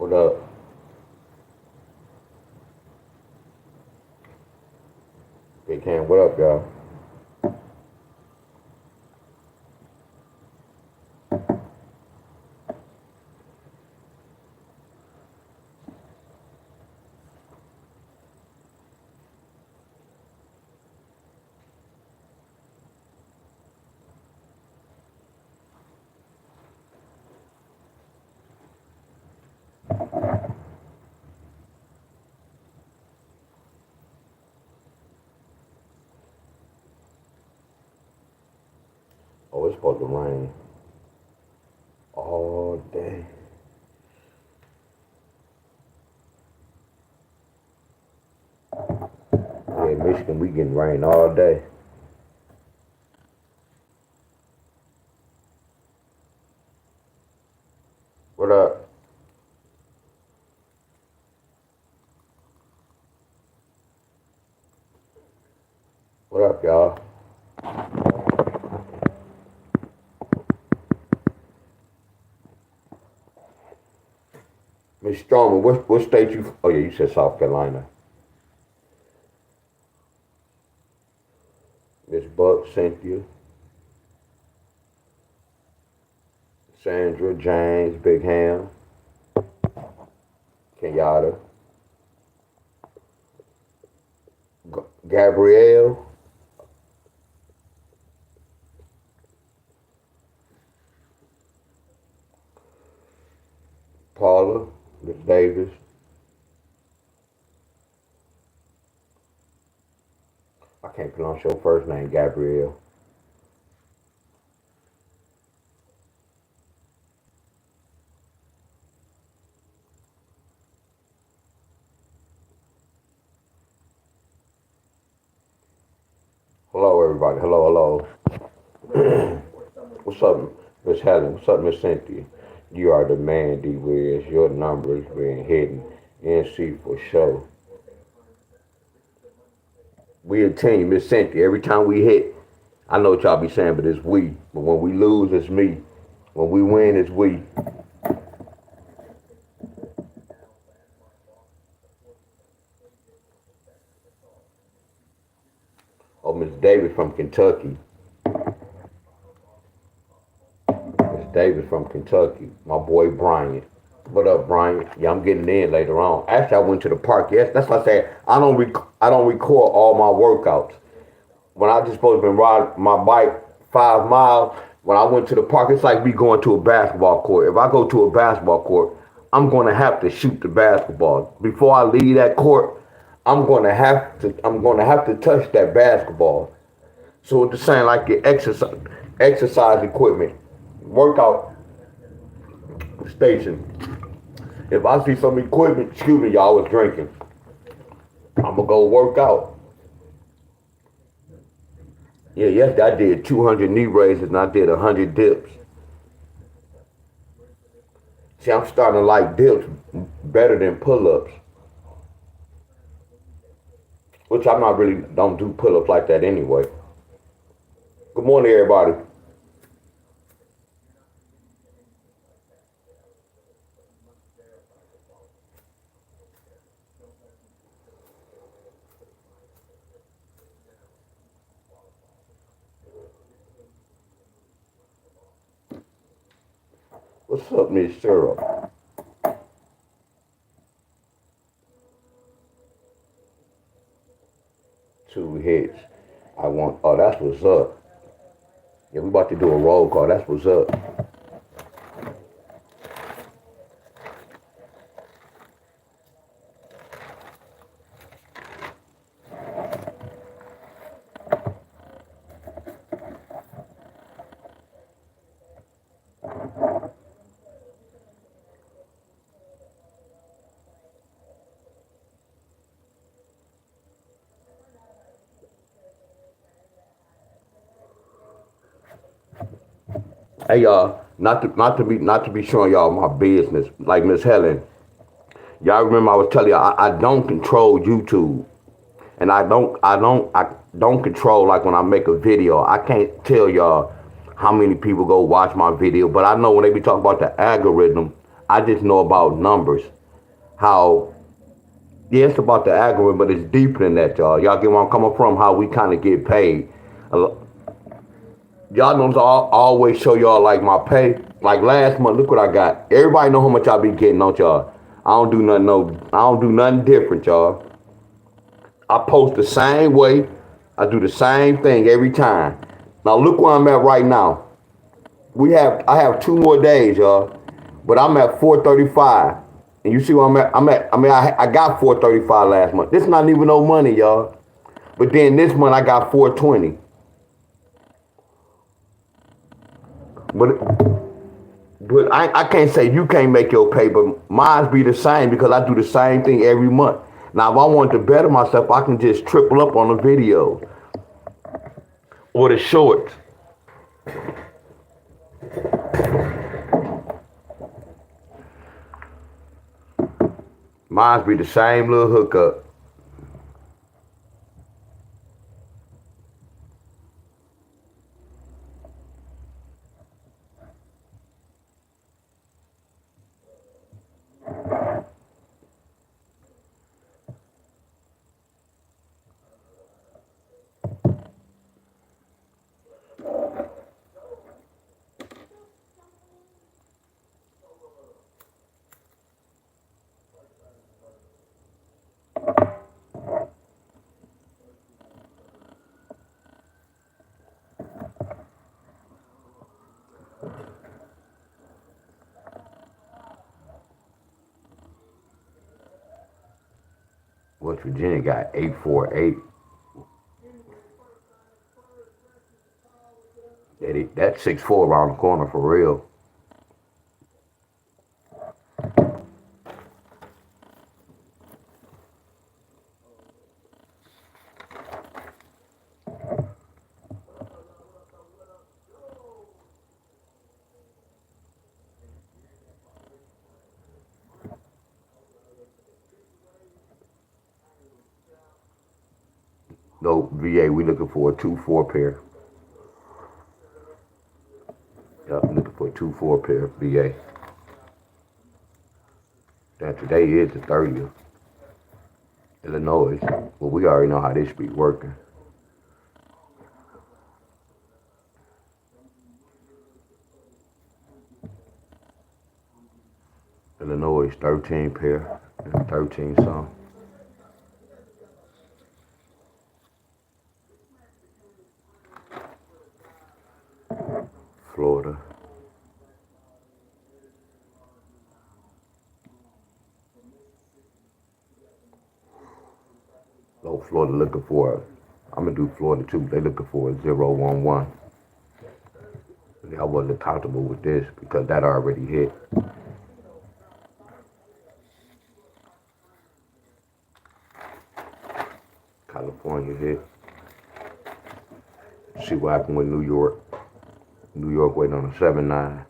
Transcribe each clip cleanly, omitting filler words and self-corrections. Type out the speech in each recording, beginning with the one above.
What up? Big Cam, what up, y'all? Oh, it's supposed to rain all day. Yeah, Michigan, we getting rain all day. What up? What up, y'all? Miss Stroman, what state you? Oh yeah, you said South Carolina. Miss Buck, Cynthia, Sandra, James, Big Ham, Kenyatta, Gabrielle, Paula, Miss Davis. I can't pronounce your first name, Gabrielle. Hello, everybody. Hello, hello. What's up, Miss Helen? What's up, Miss Cynthia? You are the man, D. Wiz. Your number is being hidden. NC for sure. We a team, Miss Cynthia. Every time we hit, I know what y'all be saying, but it's we. But when we lose, it's me. When we win, it's we. Oh, Miss David from Kentucky. Miss David from Kentucky. My boy Brian. What up, Brian? Yeah, I'm getting in later on. Actually, I went to the park. Yes, that's what I said. I don't record all my workouts. When I just supposed to been riding my bike 5 miles, when I went to the park, it's like me going to a basketball court. If I go to a basketball court, I'm going to have to shoot the basketball. Before I leave that court, I'm going to have to touch that basketball. So it's the same like your exercise equipment, workout station. If I see some equipment, excuse me, y'all was drinking. I'm gonna go work out. Yeah, yes, I did 200 knee raises and I did 100 dips. See, I'm starting to like dips better than pull-ups, which I'm not really don't do pull-ups like that anyway. Good morning, everybody. What's up, Miss Cheryl? 2 hits. I want. Oh, that's what's up. Yeah, we about to do a roll call. That's what's up. Hey y'all, not to be showing y'all my business. Like Miss Helen, y'all remember I was telling y'all I don't control YouTube, and I don't control like when I make a video. I can't tell y'all how many people go watch my video, but I know when they be talking about the algorithm, I just know about numbers. How, yeah, it's about the algorithm, but it's deeper than that, y'all. Y'all get where I'm coming from, how we kind of get paid. Y'all know I always show y'all like my pay. Like last month, look what I got. Everybody know how much I be getting, don't y'all? I don't do nothing different, y'all. I post the same way. I do the same thing every time. Now look where I'm at right now. I have 2 more days, y'all. But I'm at 435. And you see where I got 435 last month. This not even no money, y'all. But then this month I got 420. But I can't say you can't make your pay, but mine be the same because I do the same thing every month. Now, if I want to better myself, I can just triple up on the videos or the shorts. Mine be the same little hookup. West Virginia got 848. That's 6'4" around the corner for real. No, VA, we looking for a 2-4 pair. Yep, looking for a 2-4 pair, VA. Now today is the 30th. Illinois. Well, we already know how this be working. Illinois 13 pair and 13 some. Florida. Oh, Florida looking for I'm gonna do Florida too. They looking for a 011. I wasn't comfortable with this because that already hit. California hit. See what happened with New York. New York waiting on a 7-9.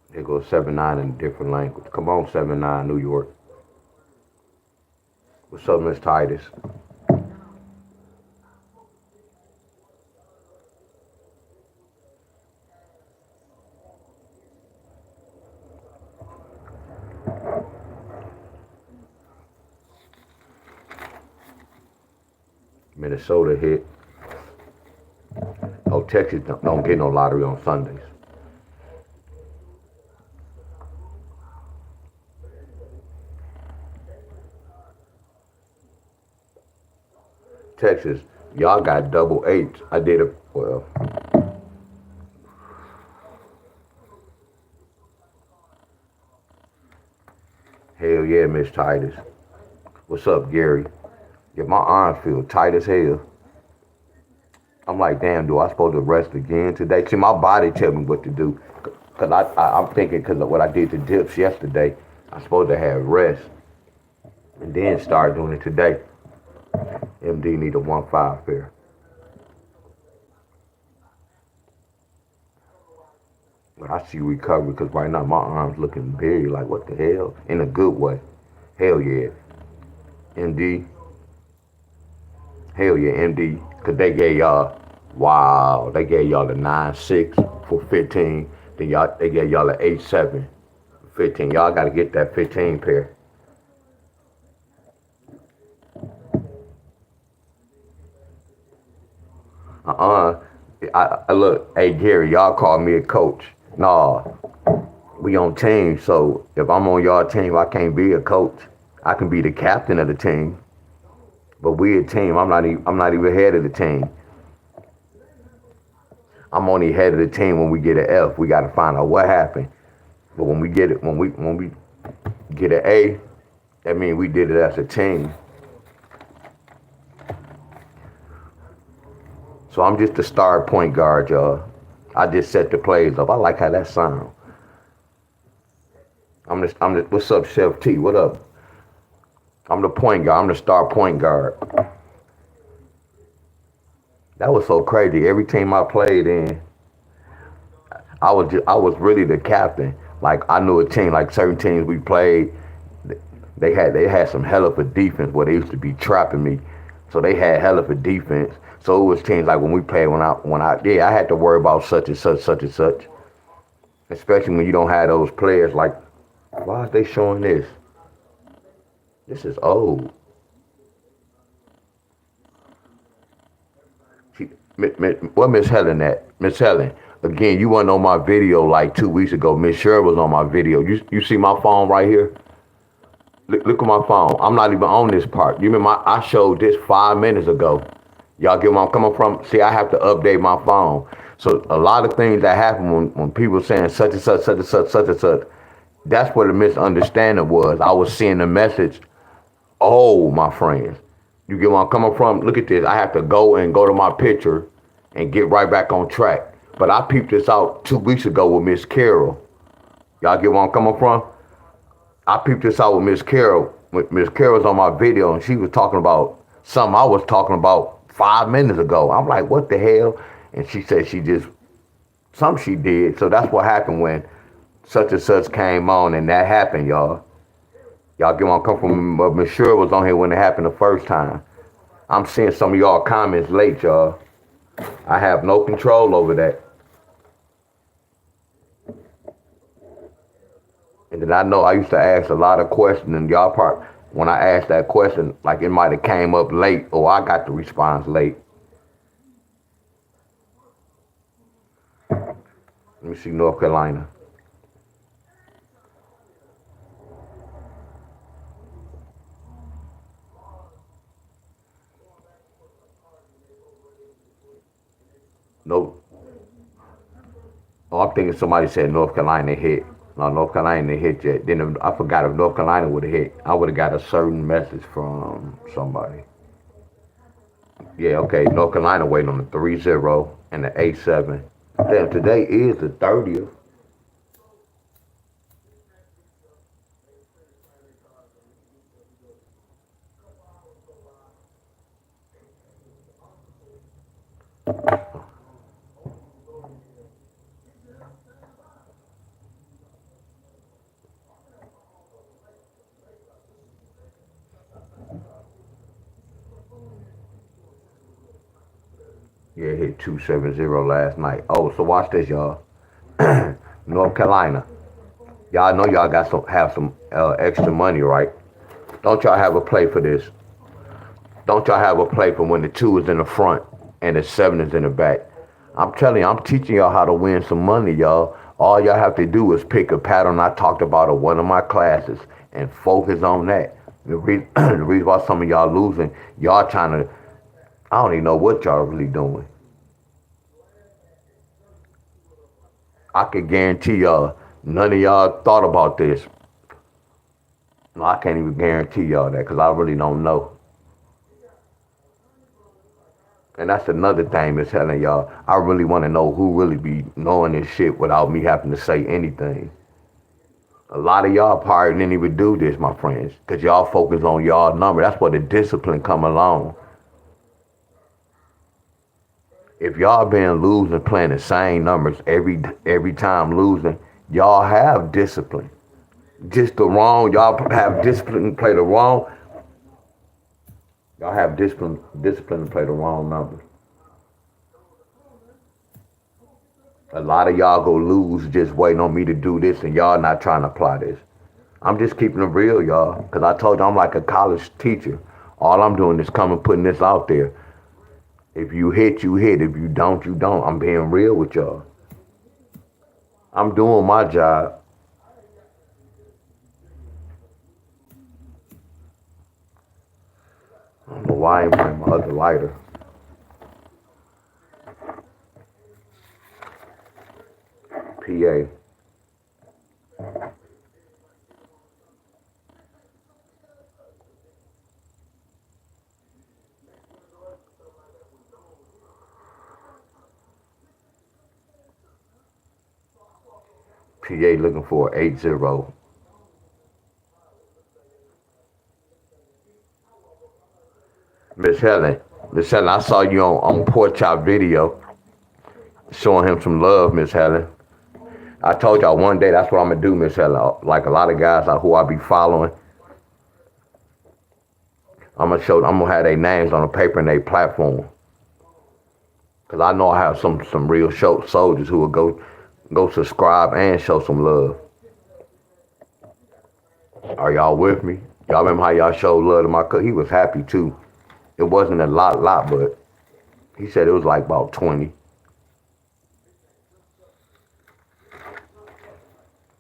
There goes 7-9 in a different language. Come on, 7-9, New York. What's up, Miss Titus? Minnesota hit. Oh, Texas don't get no lottery on Sundays. Texas, y'all got double eights. I did it, well. Hell yeah, Miss Titus. What's up, Gary? Yeah, my arms feel tight as hell. I'm like, damn, do I supposed to rest again today? See, my body tell me what to do. Because I'm thinking because of what I did to dips yesterday, I'm supposed to have rest. And then start doing it today. MD need a 1-5 pair. But I see recovery because right now my arms looking big. Like, what the hell? In a good way. Hell yeah. MD. Hell yeah, MD. Cause they gave y'all, wow, they gave y'all the 9.6 for 15. Then they gave y'all the 8.7 for 15. Y'all gotta get that 15 pair. Uh-uh. I look, hey Gary, y'all call me a coach. Nah, we on team, so if I'm on y'all team, I can't be a coach. I can be the captain of the team, but we a team. I'm not even head of the team. I'm only head of the team when we get an F. We got to find out what happened. But when we get it, when we get an A, that means we did it as a team. So I'm just the star point guard, y'all. I just set the plays up. I like how that sounds. What's up, Chef T? What up? I'm the point guard. I'm the star point guard. That was so crazy. Every team I played in, I was really the captain. Like I knew a team, like certain teams we played, they had some hell of a defense where they used to be trapping me. So they had hell of a defense. So it was teams like when we played yeah, I had to worry about such and such, such and such. Especially when you don't have those players like, why is they showing this? This is old. What Miss Helen at? Miss Helen, again, you wasn't on my video like 2 weeks ago. Miss Sher was on my video. You see my phone right here? Look at my phone. I'm not even on this part. You remember I showed this 5 minutes ago. Y'all get where I'm coming from? See, I have to update my phone. So a lot of things that happen when people saying such and such, such and such, such and such, that's what the misunderstanding was. I was seeing the message, oh, my friends. You get where I'm coming from? Look at this. I have to go to my picture and get right back on track. But I peeped this out 2 weeks ago with Miss Carol. Y'all get where I'm coming from? I peeped this out with Miss Carol. Miss Carol's on my video, and she was talking about something I was talking about 5 minutes ago. I'm like, what the hell? And she said something she did. So that's what happened when such and such came on, and that happened, y'all. Y'all get where I'm coming from? But Miss Sure was on here when it happened the first time. I'm seeing some of y'all comments late, y'all. I have no control over that. And then I know I used to ask a lot of questions, and y'all part when I asked that question, like it might have came up late, or I got the response late. Let me see North Carolina. No. Oh, I'm thinking somebody said North Carolina hit. No, North Carolina didn't hit yet. Then I forgot if North Carolina would have hit. I would have got a certain message from somebody. Yeah, okay. North Carolina waiting on the 3-0 and the 8-7. Damn, today is the 30th. Yeah, it hit 270 last night. Oh, so watch this, y'all. North Carolina. Y'all know y'all got have some extra money, right? Don't y'all have a play for this? Don't y'all have a play for when the 2 is in the front and the 7 is in the back? I'm telling you, I'm teaching y'all how to win some money, y'all. All y'all have to do is pick a pattern I talked about in one of my classes and focus on that. The reason why some of y'all losing, y'all trying to, I don't even know what y'all really doing. I can guarantee y'all, none of y'all thought about this. No, I can't even guarantee y'all that because I really don't know. And that's another thing that's telling y'all. I really want to know who really be knowing this shit without me having to say anything. A lot of y'all probably didn't even do this, my friends, because y'all focus on y'all number. That's where the discipline come along. If y'all been losing, playing the same numbers every time losing, y'all have discipline. Just the wrong, y'all have discipline, play the wrong. Y'all have discipline to play the wrong numbers. A lot of y'all go lose just waiting on me to do this and y'all not trying to apply this. I'm just keeping it real, y'all. Because I told you I'm like a college teacher. All I'm doing is coming putting this out there. If you hit, you hit. If you don't, you don't. I'm being real with y'all. I'm doing my job. I don't know why I ain't bring my other lighter. PA. PA looking for 8-0. Miss Helen, I saw you on Pork Chop video showing him some love, Miss Helen. I told y'all one day that's what I'm gonna do, Miss Helen. Like a lot of guys who I be following, I'm gonna have their names on the paper and their platform. Cause I know I have some real soldiers who will go subscribe and show some love. Are y'all with me? Y'all remember how y'all showed love to my cousin? He was happy too. It wasn't a lot, but he said it was like about 20.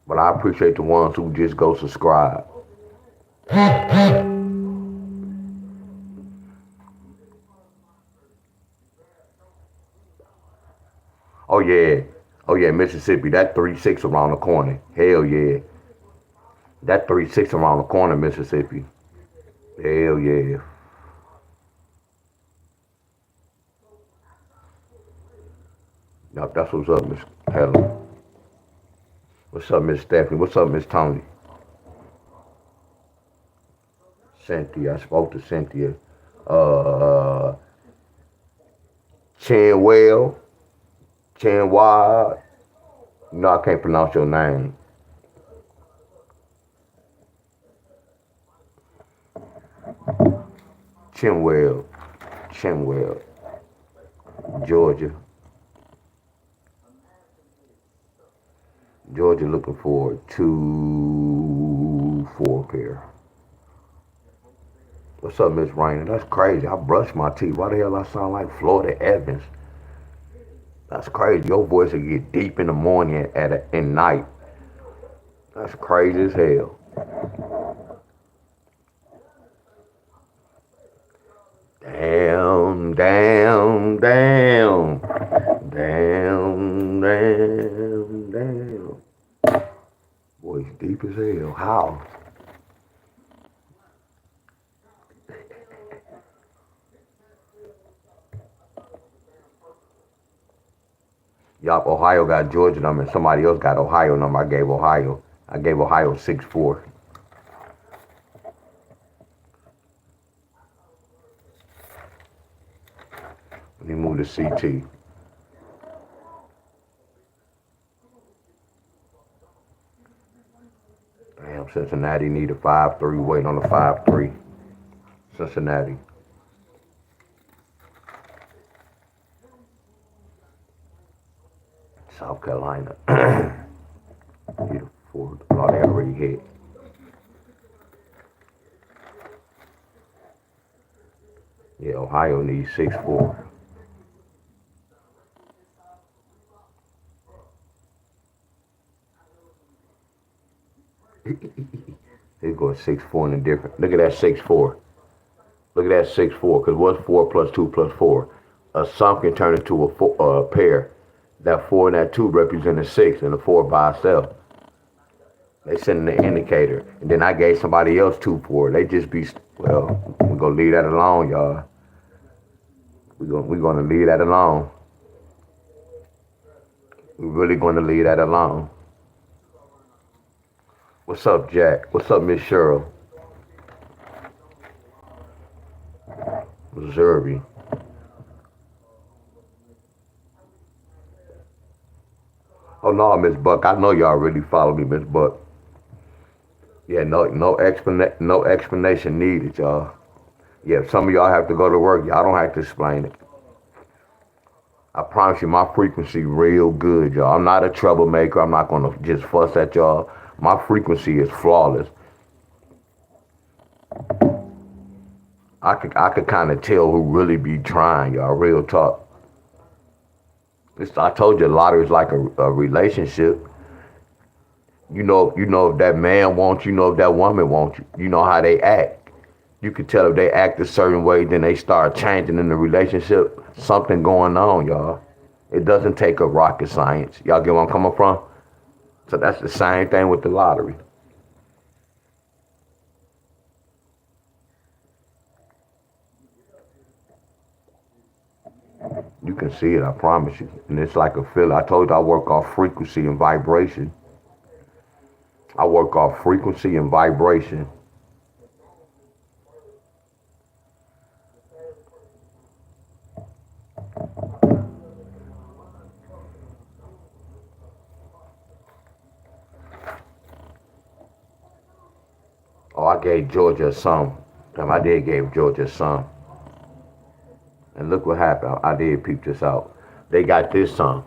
But I appreciate the ones who just go subscribe. Oh yeah. Oh yeah, Mississippi. That 3-6 around the corner. Hell yeah. That 3-6 around the corner, Mississippi. Hell yeah. Yup, that's what's up, Miss Helen. What's up, Miss Stephanie? What's up, Miss Tony? Cynthia. I spoke to Cynthia. Chanwell. Chanwad. No, I can't pronounce your name. Chinwell. Georgia. Georgia looking for 2-4 pair. What's up, Miss Rainer? That's crazy. I brushed my teeth. Why the hell I sound like Florida Evans? That's crazy. Your voice will get deep in the morning at night. That's crazy as hell. Damn. Voice deep as hell. How? Yup, Ohio got Georgia number and somebody else got Ohio number. I gave Ohio 6-4. Let me move to CT. Damn, Cincinnati need a 5-3, waiting on a 5-3. Cincinnati. South Carolina. Need a 4. Oh, they already hit. Yeah, Ohio needs 6-4. He's going 6-4 in a different. Look at that 6-4. Look at that 6-4. Because what's 4 plus 2 plus 4? A sum can turn into a pair. That 4 and that 2 represent a 6 and a 4 by itself. They send an indicator. And then I gave somebody else 2-4. They just be, well, we're going to leave that alone, y'all. We're going to leave that alone. We're really going to leave that alone. What's up, Jack? What's up, Miss Cheryl? Missouri. Oh no, Miss Buck. I know y'all really follow me, Miss Buck. Yeah, no explanation needed, y'all. Yeah, some of y'all have to go to work. Y'all don't have to explain it. I promise you, my frequency real good, y'all. I'm not a troublemaker. I'm not gonna just fuss at y'all. My frequency is flawless. I could kind of tell who really be trying, y'all. Real talk. I told you, a lottery is like a relationship. You know if that man wants you, know if that woman wants you. You know how they act. You can tell if they act a certain way, then they start changing in the relationship. Something going on, y'all. It doesn't take a rocket science. Y'all get where I'm coming from? So that's the same thing with the lottery. You can see it, I promise you. And it's like a feeling. I told you I work off frequency and vibration. I work off frequency and vibration. Oh, I gave Georgia a song. I did give Georgia a song. And look what happened. I did peep this out. They got this song.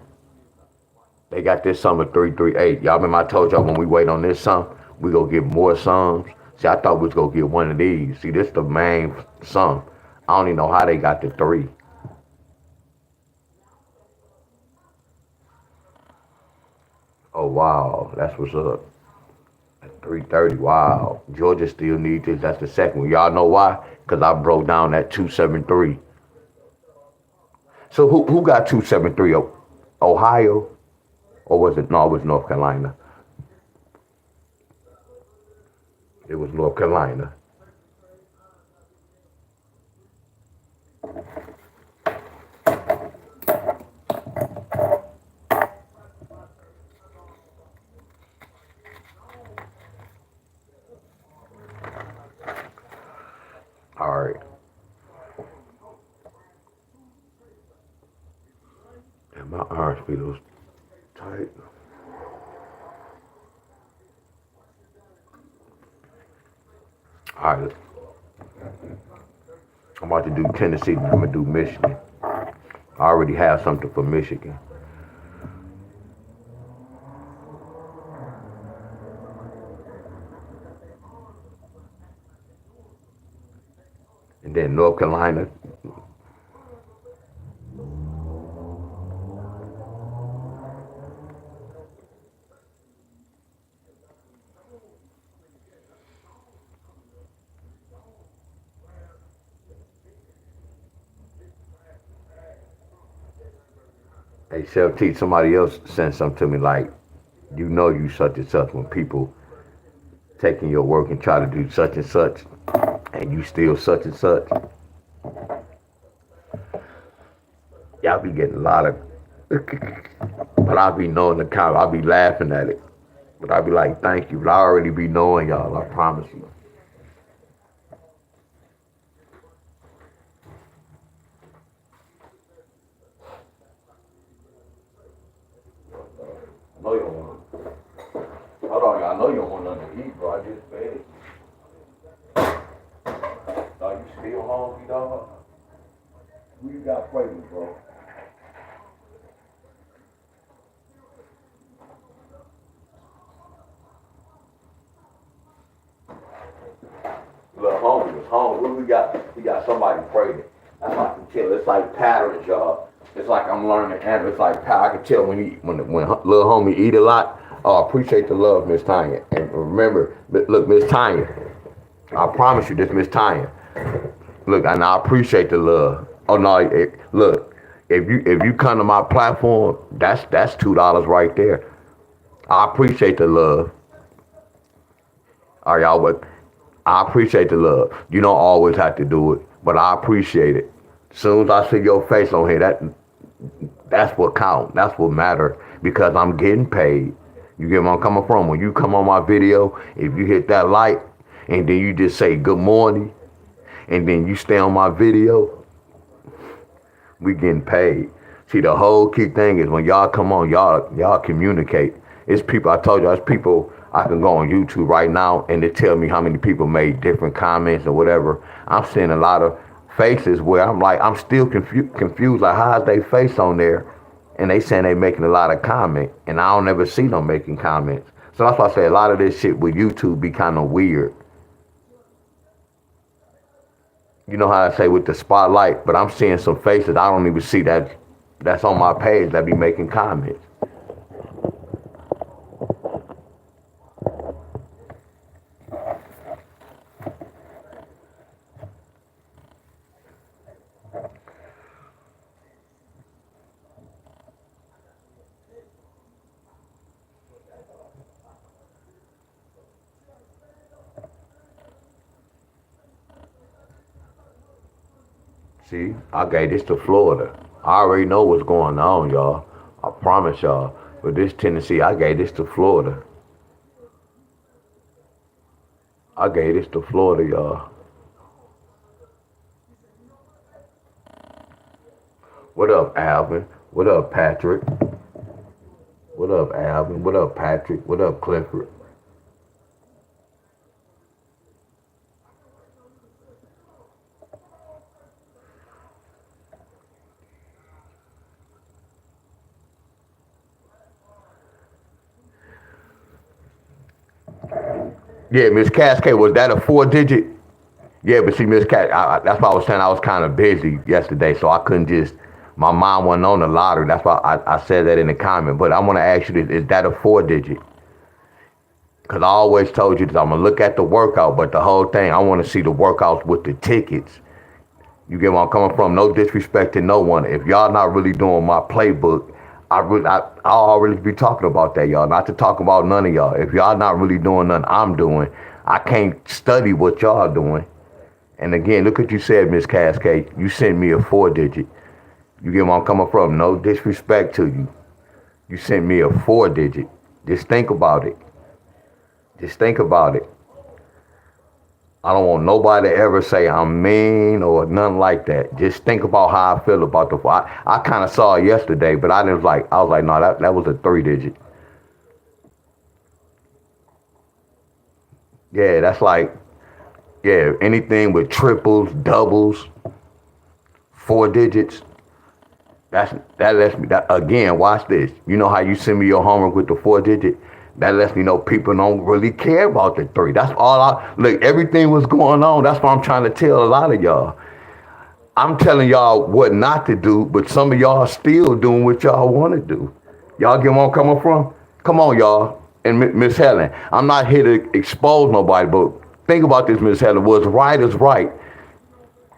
They got this song of 338. Y'all remember I told y'all when we wait on this song, we gonna get more songs. See, I thought we was gonna get one of these. See, this the main song. I don't even know how they got the three. Oh wow, that's what's up. At 330, wow. Georgia still needs this. That's the second one. Y'all know why? Because I broke down that 273. So who got 273? Ohio? Or was it? No, it was North Carolina. It was North Carolina. All right. And my arms be those tight. All right. I'm about to do Tennessee. I'm gonna do Michigan. I already have something for Michigan. And then North Carolina. Hey, Chef T, somebody else sent something to me like, you know you such and such when people taking your work and try to do such and such, and you still such and such. Y'all be getting a lot of, but I be knowing the kind. I be laughing at it, but I be like, thank you. But I already be knowing y'all. I promise you. I know you don't want. Hold on, y'all. I know you don't want nothing to eat, bro. I just fed you. Are you still hungry, dog? Who you got pregnant, bro? Little homie was home. What do we got? We got somebody pregnant. That's how I can tell. It's like patterns, y'all. It's like I'm learning, and it's like I can tell when little homie eat a lot. Oh, appreciate the love, Miss Tanya. And remember, look, Miss Tanya. I promise you, this Miss Tanya. Look, and I appreciate the love. Oh no, look, if you come to my platform, that's $2 right there. I appreciate the love. All right, y'all, but I appreciate the love. You don't always have to do it, but I appreciate it. Soon as I see your face on here, that's what count. That's what matter because I'm getting paid. You get where I'm coming from? When you come on my video, if you hit that like and then you just say good morning and then you stay on my video, we getting paid. See, the whole key thing is when y'all come on, y'all communicate. It's people, I told y'all, it's people I can go on YouTube right now and it tell me how many people made different comments or whatever. I'm seeing a lot of faces where I'm like, I'm still confused. Like, how's they face on there? And they saying they making a lot of comment, and I don't ever see them making comments. So that's why I say a lot of this shit with YouTube be kind of weird. You know how I say with the spotlight, but I'm seeing some faces I don't even see that's on my page that be making comments. See, I gave this to Florida. I already know what's going on, y'all. I promise y'all. But this Tennessee, I gave this to Florida. I gave this to Florida, y'all. What up, Alvin? What up, Patrick? What up, Alvin? What up, Patrick? What up, Clifford? Yeah, Miss Cascade, was that a 4-digit? Yeah, but see, Miss Cat, that's why I was saying I was kind of busy yesterday, so I couldn't just. My mom wasn't on the lottery. That's why I said that in the comment. But I want to ask you this: is that a 4-digit? Because I always told you that I'm gonna look at the workout, but the whole thing I want to see the workouts with the tickets. You get where I'm coming from? No disrespect to no one. If y'all not really doing my playbook, I already be talking about that, y'all. Not to talk about none of y'all. If y'all not really doing nothing I'm doing, I can't study what y'all doing. And again, look what you said, Miss Cascade. You sent me a 4-digit. You get where I'm coming from? No disrespect to you. You sent me a 4-digit. Just think about it. Just think about it. I don't want nobody to ever say I'm mean or nothing like that. Just think about how I feel about the. I kind of saw it yesterday, but I was like, no, that was a 3-digit. Yeah, that's like, yeah, anything with triples, doubles, 4 digits. That lets me. Again, watch this. You know how you send me your homework with the 4-digit? That lets me know people don't really care about the 3. That's all look, everything was going on. That's what I'm trying to tell a lot of y'all. I'm telling y'all what not to do, but some of y'all still doing what y'all want to do. Y'all get where I'm coming from? Come on, y'all. And Miss Helen, I'm not here to expose nobody, but think about this, Miss Helen. What's right is right.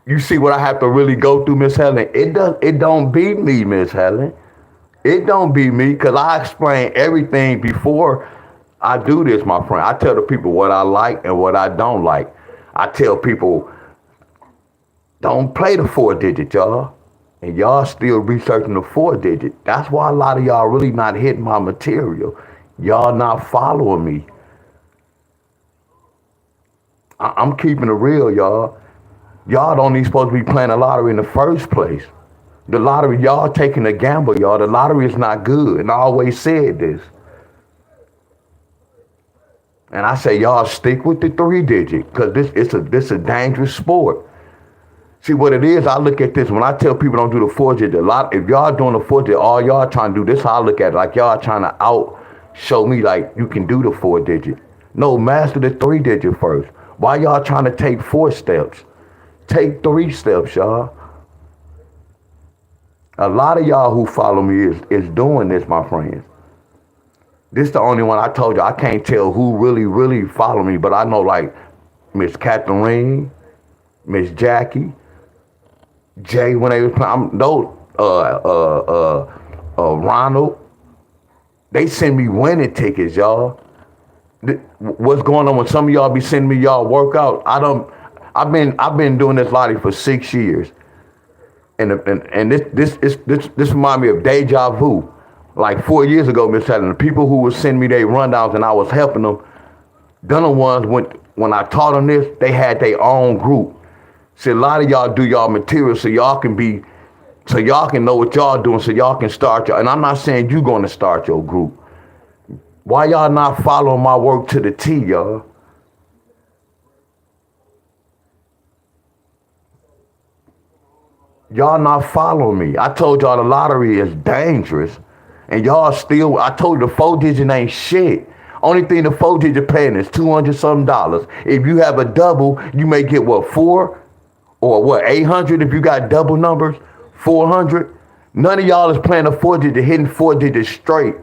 You see what I have to really go through, Miss Helen? It don't beat me, Miss Helen. It don't be me, because I explain everything before I do this, my friend. I tell the people what I like and what I don't like. I tell people, don't play the 4-digit, y'all. And y'all still researching the 4-digit. That's why a lot of y'all really not hitting my material. Y'all not following me. I'm keeping it real, y'all. Y'all don't even supposed to be playing the lottery in the first place. The lottery, y'all taking a gamble, y'all. The lottery is not good. And I always said this. And I say, y'all stick with the 3-digit, because this a dangerous sport. See what it is, I look at this, when I tell people don't do the 4-digit, if y'all doing the 4-digit, all y'all trying to do, this how I look at it, like y'all trying to show me like you can do the 4-digit. No, master the 3-digit first. Why y'all trying to take 4 steps? Take 3 steps, y'all. A lot of y'all who follow me is doing this, my friends. This the only one I told you. I can't tell who really follow me, but I know like Miss Catherine, Miss Jackie, Jay when they was playing. Those Ronald, they send me winning tickets, y'all. What's going on when some of y'all be sending me y'all workout? I've been doing this lottery for 6 years. And this remind me of deja vu. Like 4 years ago, Miss Helen, the people who would send me their rundowns and I was helping them, then the ones when I taught them this, they had their own group. See, a lot of y'all do y'all material so y'all can know what y'all doing, so y'all can start and I'm not saying you're going to start your group. Why y'all not following my work to the T, y'all? Y'all not following me. I told y'all the lottery is dangerous. And y'all still, I told you the 4-digit ain't shit. Only thing the 4-digit paying is $200-something. If you have a double, you may get what, 4? Or what, 800 if you got double numbers? 400? None of y'all is playing a 4-digit, hitting 4-digit straight.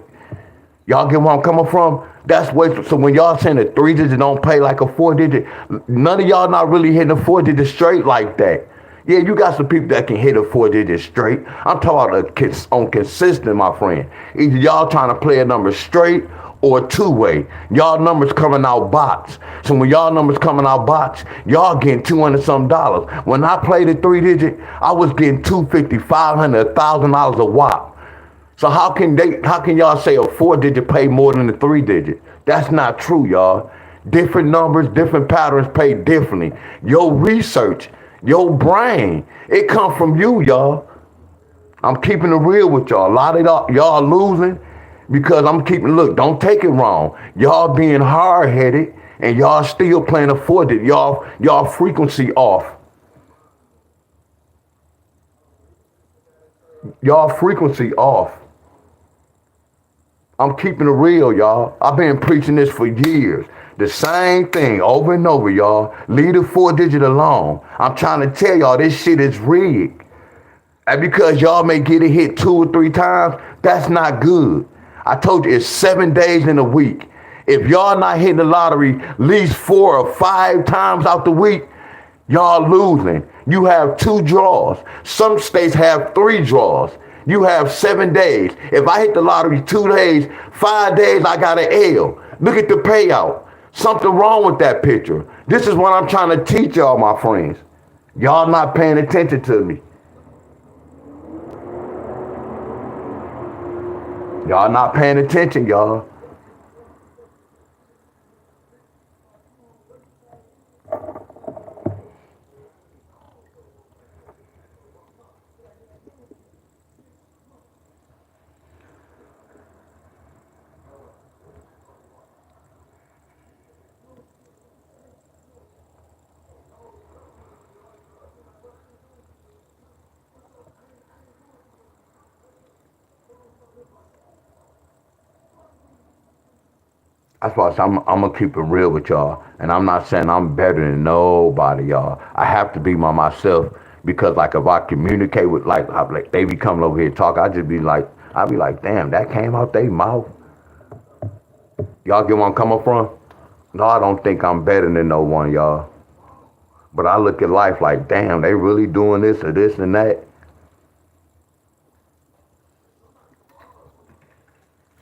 Y'all get where I'm coming from? That's what, so when y'all saying a 3-digit don't pay like a 4-digit, none of y'all not really hitting a 4-digit straight like that. Yeah, you got some people that can hit a 4-digit straight. I'm talking about on consistent, my friend. Either y'all trying to play a number straight or two-way. Y'all numbers coming out box. So when y'all numbers coming out box, y'all getting $200-something. When I played a 3-digit, I was getting $250, $500, $1,000 a whop. So how can y'all say a 4-digit pay more than a 3-digit? That's not true, y'all. Different numbers, different patterns pay differently. Your research, your brain, it come from you, y'all. I'm keeping it real with y'all. A lot of y'all losing because look, don't take it wrong. Y'all being hard-headed and y'all still playing a 4-digit. Y'all frequency off. Y'all frequency off. I'm keeping it real, y'all. I've been preaching this for years. The same thing over and over, y'all. Leave the 4-digit alone. I'm trying to tell y'all this shit is rigged. And because y'all may get it hit 2 or 3 times, that's not good. I told you it's 7 days in a week. If y'all not hitting the lottery at least 4 or 5 times out the week, y'all losing. You have 2 draws. Some states have 3 draws. You have 7 days. If I hit the lottery 2 days, 5 days, I got an L. Look at the payout. Something wrong with that picture. This is what I'm trying to teach y'all, my friends. Y'all not paying attention to me. Y'all not paying attention, y'all. That's why I'm going to keep it real with y'all. And I'm not saying I'm better than nobody, y'all. I have to be myself because, like, if I communicate with, like they be coming over here talk, I'll be like, damn, that came out their mouth. Y'all get where I'm coming from? No, I don't think I'm better than no one, y'all. But I look at life like, damn, they really doing this or this and that.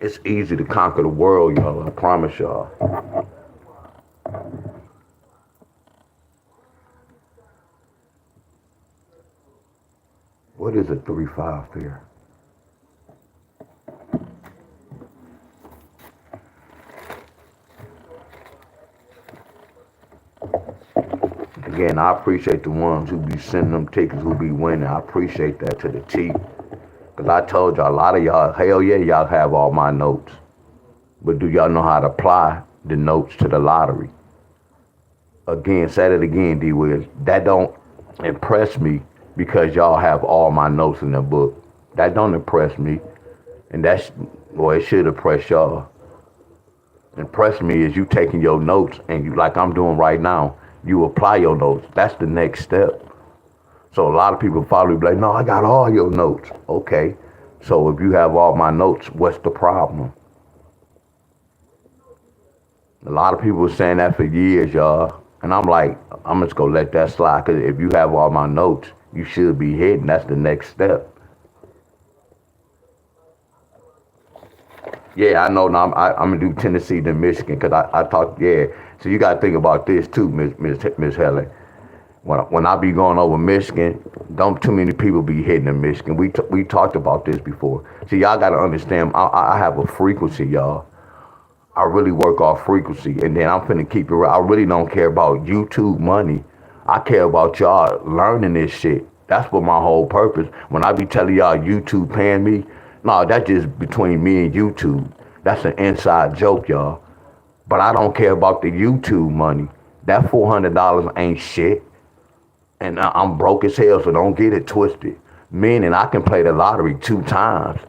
It's easy to conquer the world, y'all. I promise y'all. What is a 3-5 pair? Again, I appreciate the ones who be sending them tickets, who be winning. I appreciate that to the T. Because I told y'all, a lot of y'all, hell yeah, y'all have all my notes. But do y'all know how to apply the notes to the lottery? Again, said it again, D. Wills. That don't impress me because y'all have all my notes in the book. That don't impress me. And it should impress y'all. Impress me is you taking your notes and you, like I'm doing right now, you apply your notes. That's the next step. So a lot of people probably be like, no, I got all your notes. Okay. So if you have all my notes, what's the problem? A lot of people were saying that for years, y'all. And I'm like, I'm just going to let that slide. Because if you have all my notes, you should be hitting. That's the next step. Yeah, I know. Now I'm going to do Tennessee to Michigan because I talked, yeah. So you got to think about this too, Miss Helen. When I be going over Michigan, don't too many people be hitting in Michigan. We talked about this before. See, y'all got to understand, I have a frequency, y'all. I really work off frequency, and then I'm finna keep it real. I really don't care about YouTube money. I care about y'all learning this shit. That's what my whole purpose. When I be telling y'all YouTube paying me, no, that's just between me and YouTube. That's an inside joke, y'all. But I don't care about the YouTube money. That $400 ain't shit. And I'm broke as hell, so don't get it twisted. Meaning I can play the lottery 2 times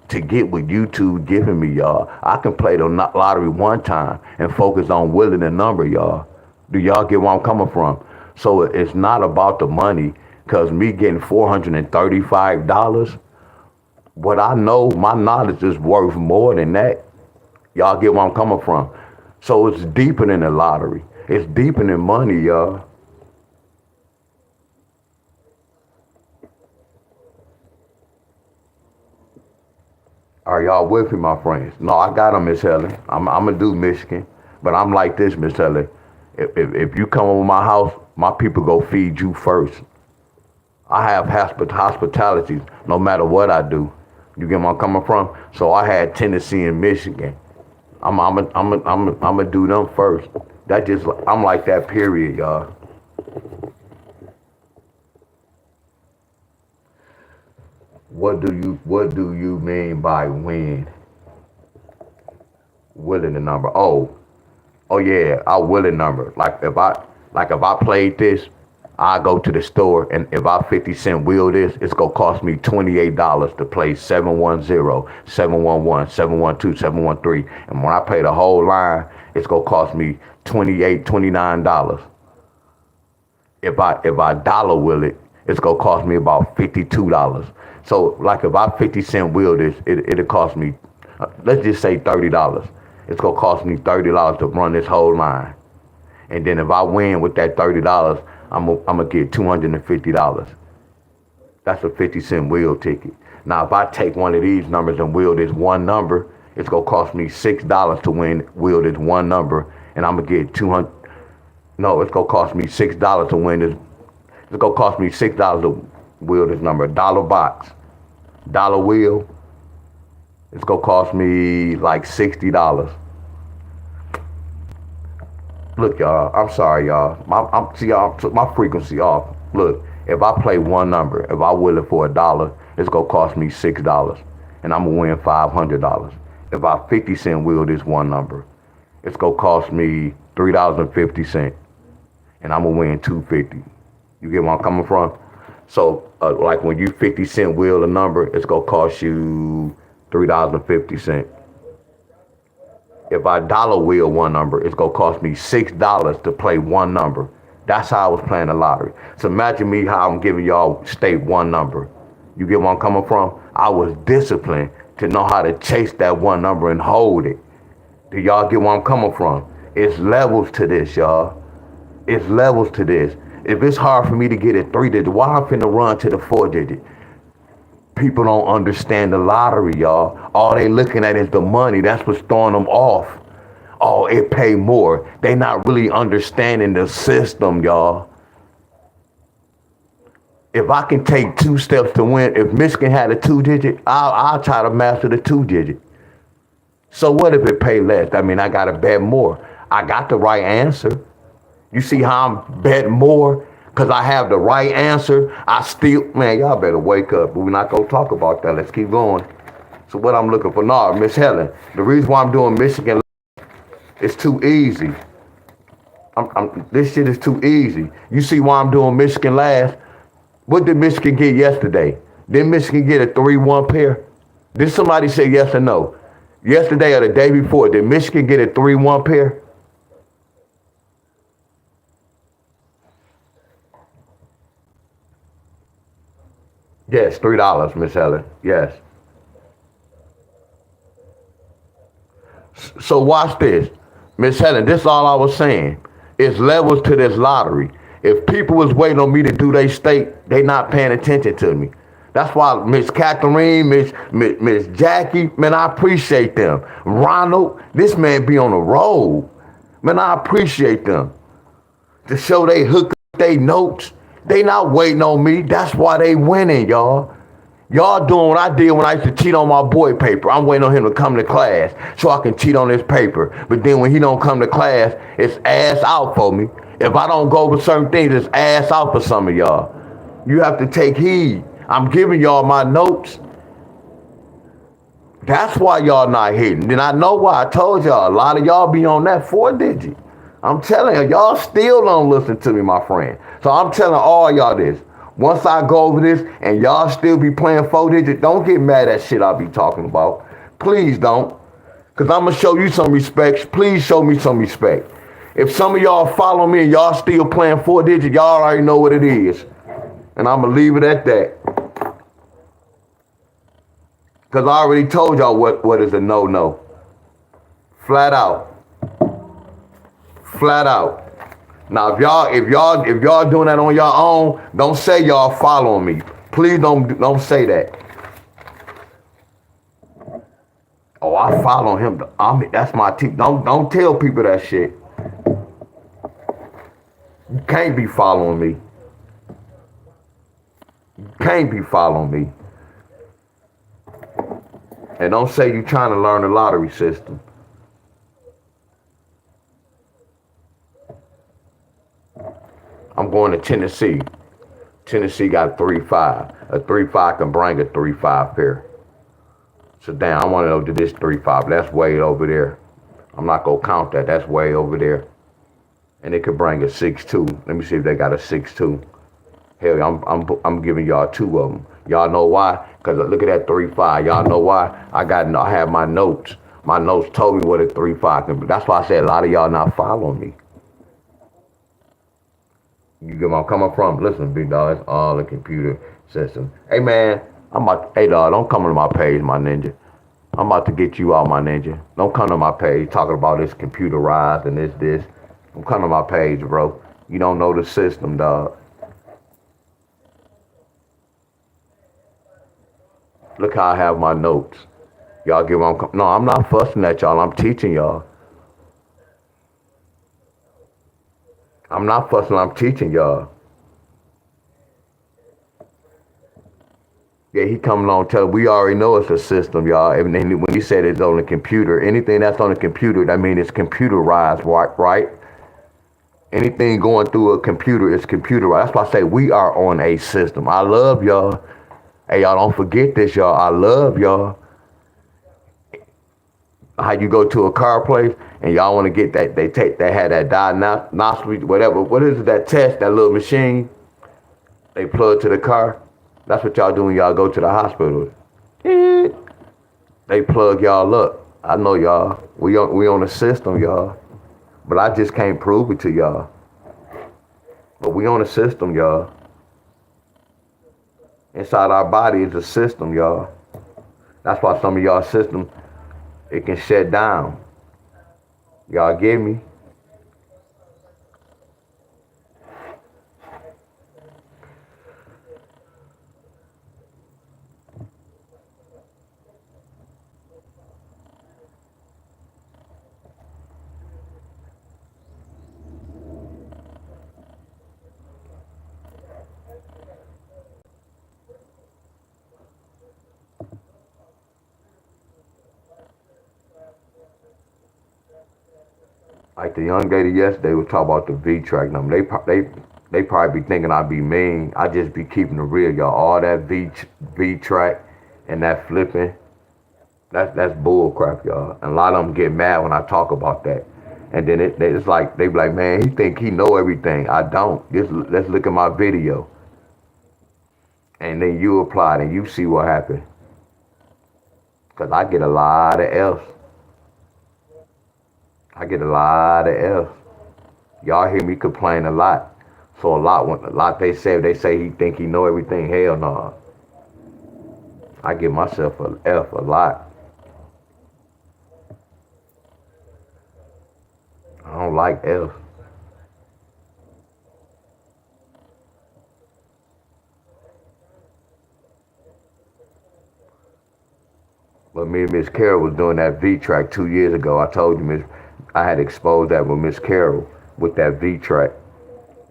to get what YouTube giving me, y'all. I can play the lottery 1 time and focus on willing the number, y'all. Do y'all get where I'm coming from? So it's not about the money, because me getting $435, what I know, my knowledge is worth more than that. Y'all get where I'm coming from? So it's deeper than the lottery. It's deeper than money, y'all. Are y'all with me, my friends? No, I got them, Miss Helen. I'm going to do Michigan. But I'm like this, Miss Helen. If you come over my house, my people go feed you first. I have hospitality no matter what I do. You get where I'm coming from? So I had Tennessee and Michigan. I'm gonna do them first. That just, I'm like that, period, y'all. What do you mean by win? Willing the number. Oh yeah, I will a number. Like if I played this, I go to the store, and if I 50-cent wheel this, it's gonna cost me $28 to play 710, 711, 712, 713. And when I play the whole line, it's gonna cost me $29. If I dollar wheel it, it's gonna cost me about $52. So like if I 50-cent wheel this, it'll cost me, let's just say $30. It's gonna cost me $30 to run this whole line. And then if I win with that $30, I'm gonna get $250. That's a 50-cent wheel ticket. Now, if I take one of these numbers and wheel this one number, it's gonna cost me $6 to wheel this one number, and I'm gonna get 200. No, it's gonna cost me $6 to win this. It's gonna cost me $6 to wheel this number. Dollar box, dollar wheel. It's gonna cost me like $60. Look, y'all, I'm sorry, y'all. My frequency off. Look, if I play one number, if I will it for $1, it's gonna cost me $6, and I'm gonna win $500. If I 50-cent wheel this one number, it's gonna cost me $3.50, and I'm gonna win $2.50. You get where I'm coming from? So, like when you 50-cent wheel a number, it's gonna cost you $3.50. If I dollar wheel one number, it's gonna cost me $6 to play one number. That's how I was playing the lottery. So imagine me how I'm giving y'all state one number. You get where I'm coming from? I was disciplined to know how to chase that one number and hold it. Do y'all get where I'm coming from? It's levels to this, y'all. It's levels to this. If it's hard for me to get a 3-digit, why I'm finna run to the 4-digit? People don't understand the lottery, y'all. All they looking at is the money. That's what's throwing them off. Oh, it pay more. They not really understanding the system, y'all. If I can take 2 steps to win, if Michigan had a 2-digit, I'll try to master the 2-digit. So what if it pay less? I mean, I got to bet more. I got the right answer. You see how I'm betting more? Because I have the right answer. I still, man, y'all better wake up. But we're not going to talk about that. Let's keep going. So what I'm looking for now, Miss Helen, the reason why I'm doing Michigan, it's too easy. This shit is too easy. You see why I'm doing Michigan last? What did Michigan get yesterday? Did Michigan get a 3-1 pair? Did somebody say yes or no? Yesterday or the day before, did Michigan get a 3-1 pair? Yes, $3, Miss Helen. Yes. So watch this. Miss Helen, this is all I was saying. It's levels to this lottery. If people was waiting on me to do their state, they not paying attention to me. That's why Miss Catherine, Miss Jackie, man, I appreciate them. Ronald, this man be on the road. Man, I appreciate them. To show they hook up they notes. They not waiting on me. That's why they winning, y'all. Y'all doing what I did when I used to cheat on my boy paper. I'm waiting on him to come to class so I can cheat on his paper. But then when he don't come to class, it's ass out for me. If I don't go over certain things, it's ass out for some of y'all. You have to take heed. I'm giving y'all my notes. That's why y'all not hitting. Then I know why. I told y'all, a lot of y'all be on that 4 digit. I'm telling you, y'all still don't listen to me, my friend. So I'm telling all y'all this. Once I go over this and y'all still be playing 4 digit, don't get mad at shit I be talking about. Please don't. Because I'm going to show you some respect. Please show me some respect. If some of y'all follow me and y'all still playing 4 digit, y'all already know what it is. And I'm going to leave it at that. Because I already told y'all what is a no-no. Flat out. Flat out. Now, if y'all doing that on your own, don't say y'all following me. Please don't say that. Oh, I follow him. That's my team. Don't tell people that shit. You can't be following me. You can't be following me. And don't say you trying to learn the lottery system. I'm going to Tennessee. Tennessee got 3-5. A 3-5 can bring a 3-5 pair. So damn, I want to know to this 3-5. That's way over there. I'm not gonna count that. That's way over there. And it could bring a 6-2. Let me see if they got a 6-2. Hell, I'm giving y'all 2 of them. Y'all know why? Cause look at that 3-5. Y'all know why? I have my notes. My notes told me what a 3-5 can be. That's why I said a lot of y'all not following me. You get where I'm coming from? Listen, big dog, it's all the computer system. Hey man, hey dog, don't come to my page, my ninja. I'm about to get you out, my ninja. Don't come to my page talking about this computerized and this. Don't come to my page, bro. You don't know the system, dog. Look how I have my notes. Y'all get what I'm no, I'm not fussing at y'all. I'm teaching y'all. I'm not fussing, I'm teaching y'all. Yeah, he coming on tell we already know it's a system, y'all. And then when he said it's on the computer, anything that's on the computer, that means it's computerized, right? Anything going through a computer is computerized. That's why I say we are on a system. I love y'all. Hey, y'all don't forget this, y'all. I love y'all. How you go to a car place and y'all want to get that, they had that diagnostic, whatever. What is it, that test, that little machine they plug to the car? That's what y'all do when y'all go to the hospital. They plug y'all up. I know y'all. We on the system, y'all. But I just can't prove it to y'all. But we on the system, y'all. Inside our body is a system, y'all. That's why some of y'all system, it can shut down. Y'all get me? Like the young lady yesterday was talking about the V-track number. They probably be thinking I be mean. I just be keeping it real, y'all. All that V-track and that flipping, that's bull crap, y'all. And a lot of them get mad when I talk about that. And then it's like they be like, man, he think he know everything. I don't. Just let's look at my video. And then you apply it and you see what happened. Cause I get a lot of F's. I get a lot of F's. Y'all hear me complain a lot. So a lot they say he think he know everything. Hell no. I give myself a F a lot. I don't like F. But me and Miss Carol was doing that V-track 2 years ago. I told you, I had exposed that with Miss Carol with that V-track.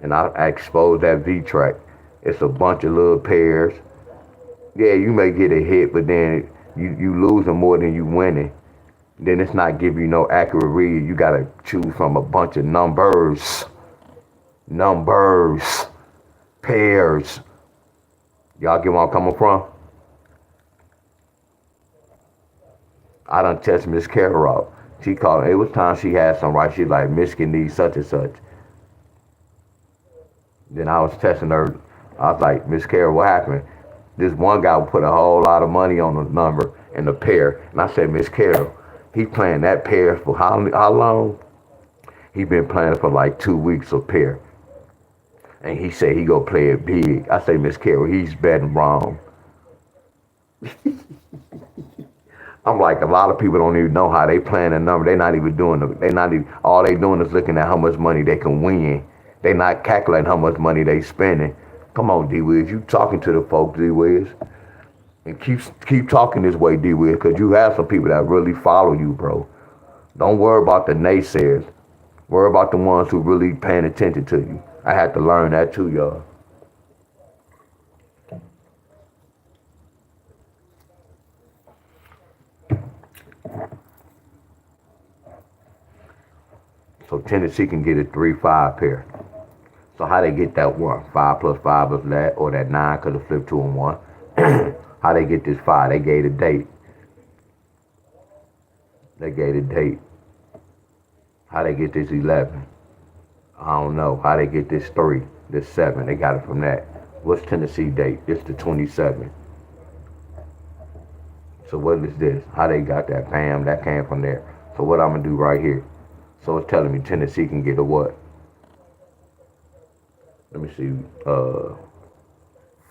And I exposed that V-track. It's a bunch of little pairs. Yeah, you may get a hit, but then you losing more than you winning. Then it's not giving you no accurate read. You gotta choose from a bunch of numbers, pairs. Y'all get where I'm coming from? I done test Miss Carol out. She called. It was time she had some right. She like Michigan needs such and such. Then I was testing her. I was like, Miss Carol, what happened? This one guy put a whole lot of money on the number and the pair. And I said, Miss Carol, he playing that pair for how long? He been playing for like 2 weeks a pair. And he said he go play it big. I say, Miss Carol, he's betting wrong. I'm like, a lot of people don't even know how they playing a number. They not even doing it. They not even, all they doing is looking at how much money they can win. They not calculating how much money they spending. Come on, D-Wiz, you talking to the folks, D-Wiz. And keep talking this way, D-Wiz, because you have some people that really follow you, bro. Don't worry about the naysayers. Worry about the ones who really paying attention to you. I had to learn that too, y'all. So Tennessee can get a 3-5 pair. So how they get that one? 5 plus 5 is that, or that 9 because it flipped 2 and 1. How they get this 5? They gave a date. They gave a date. How they get this 11? I don't know. How they get this 3, this 7? They got it from that. What's Tennessee date? It's the 27th. So what is this? How they got that? Bam, that came from there. So what I'm gonna do right here? So it's telling me Tennessee can get a what? Let me see.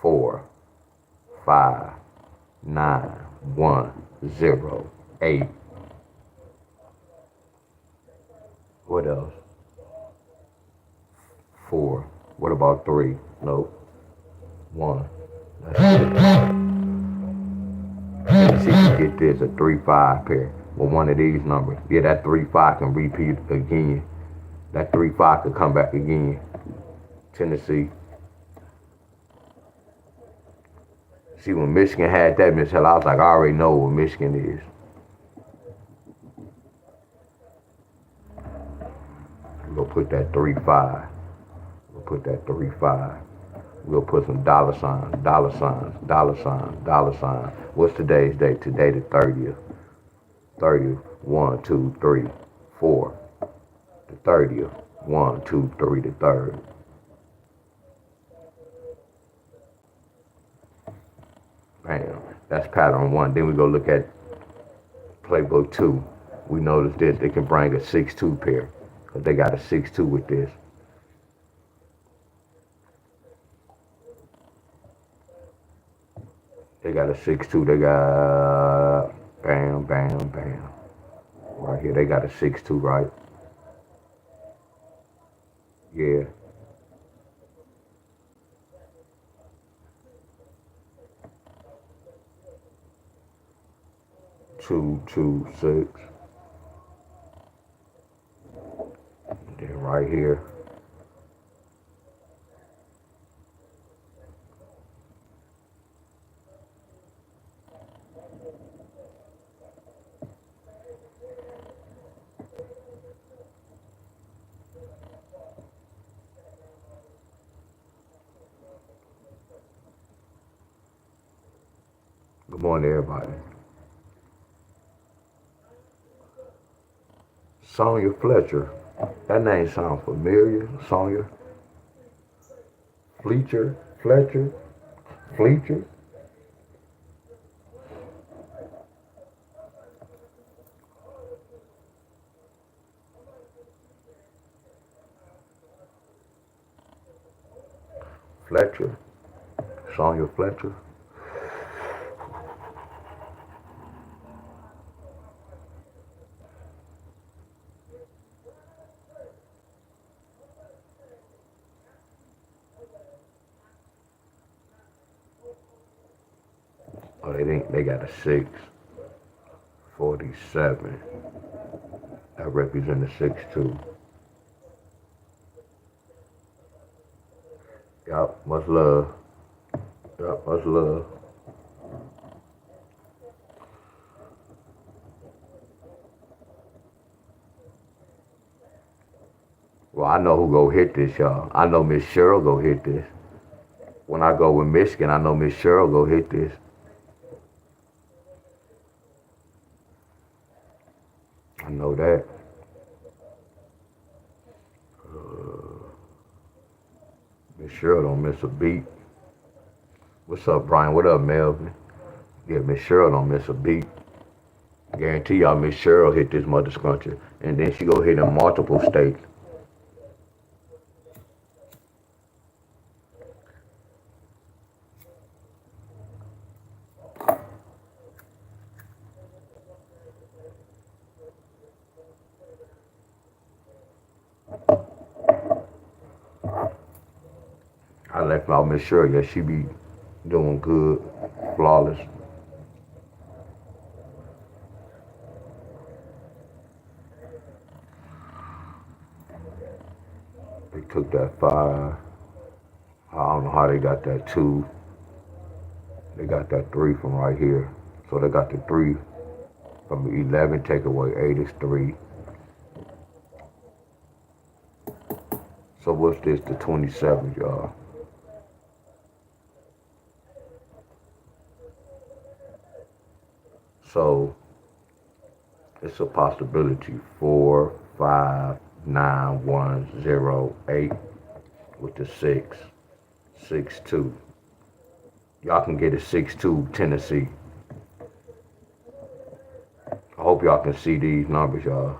4, 5, 9, 1, 0, 8. What else? 4. What about 3? Nope. 1. That's it. Tennessee can get this a 3-5 pair with one of these numbers. Yeah, that 3-5 can repeat again. That 3-5 could come back again. Tennessee. See, when Michigan had that, Miss Hell, I was like, I already know what Michigan is. We'll put that 3-5. We'll put that 3-5. We'll put some dollar signs, dollar signs, dollar signs, dollar signs. What's today's date? Today the 30th. 30th. 1, 2, 3, 4. The 30th. 1, 2, 3, the 3rd. Bam. That's pattern 1. Then we go look at playbook 2. We notice this. They can bring a 6-2 pair. Because they got a 6-2 with this. They got a 6-2. They got bam, bam, bam. Right here, they got a 6-2, right? Yeah. 2, 2, 6. And then right here. Good morning, everybody. Sonya Fletcher. That name sounds familiar. Sonya Fletcher. Fletcher. Fletcher. Fletcher. Sonya Fletcher. Oh, they got a 647. That represents a 6-2. Yup, much love. Yup, much love. Well, I know who go hit this, y'all. I know Miss Cheryl go hit this. When I go with Michigan, I know Miss Cheryl go hit this. I know that. Miss Cheryl don't miss a beat. What's up, Brian? What up, Melvin? Yeah, Miss Cheryl don't miss a beat. Guarantee y'all Miss Cheryl hit this mother scruncher. And then she go hit in multiple states. I left out Miss Cheryl. Yeah, she be doing good. Flawless. They took that 5. I don't know how they got that 2. They got that 3 from right here. So they got the 3 from 11, take away 8 is 3. So what's this, the 27, y'all? So it's a possibility 4, 5, 9, 1, 0, 8 with the 6, 6, 2. Y'all can get a 6-2 Tennessee. I hope y'all can see these numbers, y'all.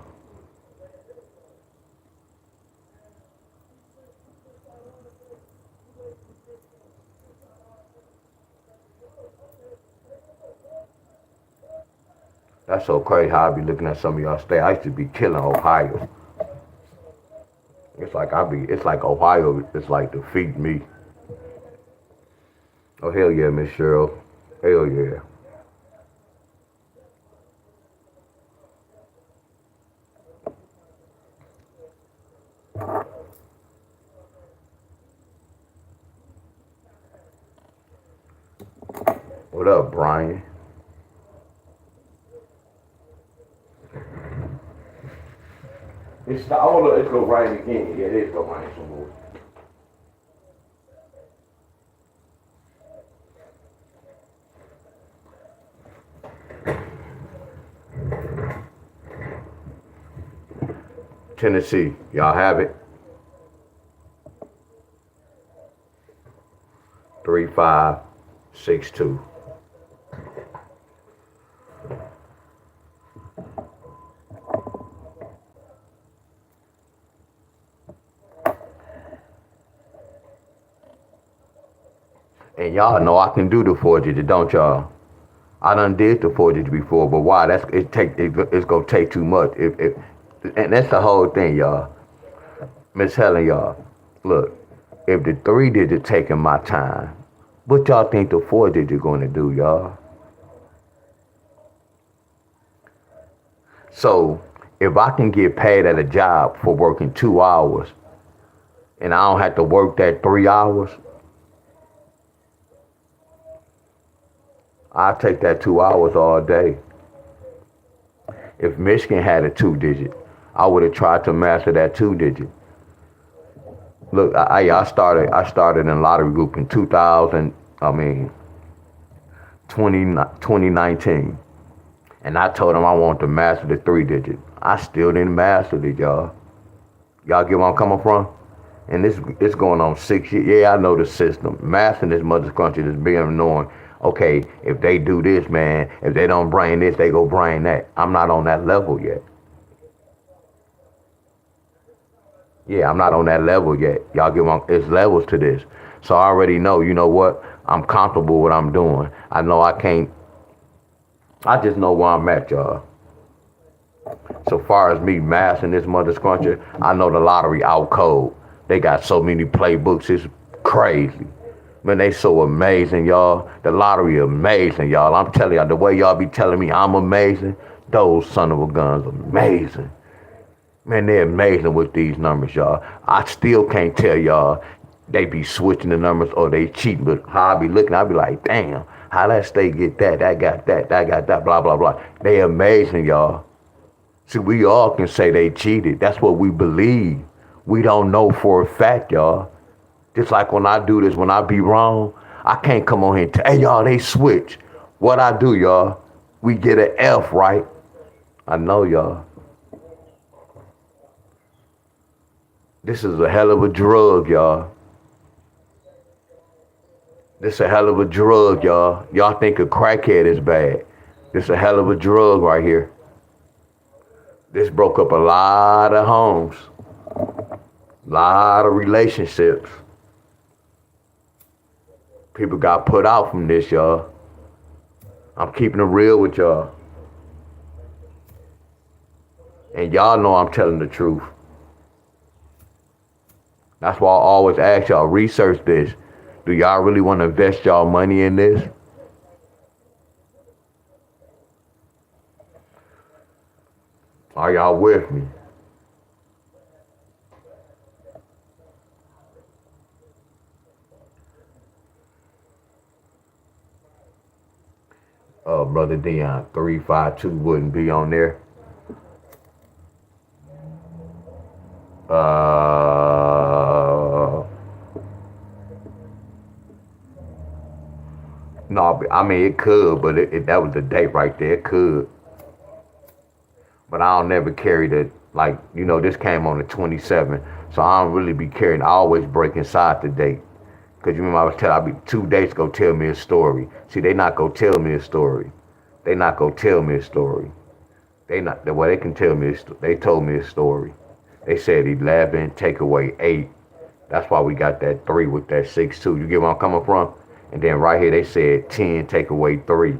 That's so crazy how I be looking at some of y'all state. I used to be killing Ohio. It's like Ohio is like defeat me. Oh hell yeah, Miss Cheryl. Hell yeah. What up, Brian? It's go right again. Yeah, it's go right some more. Tennessee, y'all have it. 3, 5, 6, 2. And y'all know I can do the 4-digit, don't y'all? I done did the 4-digit before, but why? It's gonna take too much. And that's the whole thing, y'all. Miss Helen, y'all. Look, if the 3-digit taking my time, what y'all think the 4-digit gonna do, y'all? So if I can get paid at a job for working 2 hours, and I don't have to work that 3 hours, I take that 2 hours all day. If Michigan had a 2-digit, I would have tried to master that 2-digit. Look, I started in lottery group in 2019, and I told them I wanted to master the 3-digit. I still didn't master it, y'all. Y'all get where I'm coming from? And this going on 6 years. Yeah, I know the system. Mastering this mother's country is being knowing. Okay, if they do this, man, if they don't bring this, they go bring that. I'm not on that level yet. Yeah, I'm not on that level yet. Y'all get one. It's levels to this. So I already know, you know what? I'm comfortable with what I'm doing. I know I can't. I just know where I'm at, y'all. So far as me mastering this mother scruncher, I know the lottery out cold. They got so many playbooks, it's crazy. Man, they so amazing, y'all. The lottery amazing, y'all. I'm telling y'all, the way y'all be telling me I'm amazing, those son of a guns amazing. Man, they're amazing with these numbers, y'all. I still can't tell y'all they be switching the numbers or they cheating, but how I be looking, I be like, damn, how that state get that, that got that, that got that, blah, blah, blah. They amazing, y'all. See, we all can say they cheated. That's what we believe. We don't know for a fact, y'all. Just like when I do this, when I be wrong, I can't come on here and tell, hey, y'all, they switch. What I do, y'all, we get an F, right? I know, y'all. This is a hell of a drug, y'all. This a hell of a drug, y'all. Y'all think a crackhead is bad. This a hell of a drug right here. This broke up a lot of homes, lot of relationships. People got put out from this, y'all. I'm keeping it real with y'all. And y'all know I'm telling the truth. That's why I always ask y'all, research this. Do y'all really want to invest y'all money in this? Are y'all with me? Brother Deon, 352 wouldn't be on there. No, I mean it could, but that was the date right there. It could, but I don't never carry the like this came on the 27th, so I don't really be carrying. I always break inside the date, cause you remember I be 2 days go tell me a story. See, they not go tell me a story. They not go tell me a story. They not the way they can tell me. They told me a story. They said 11 take away 8. That's why we got that 3 with that 6 too. You get where I'm coming from? And then right here they said 10 take away 3.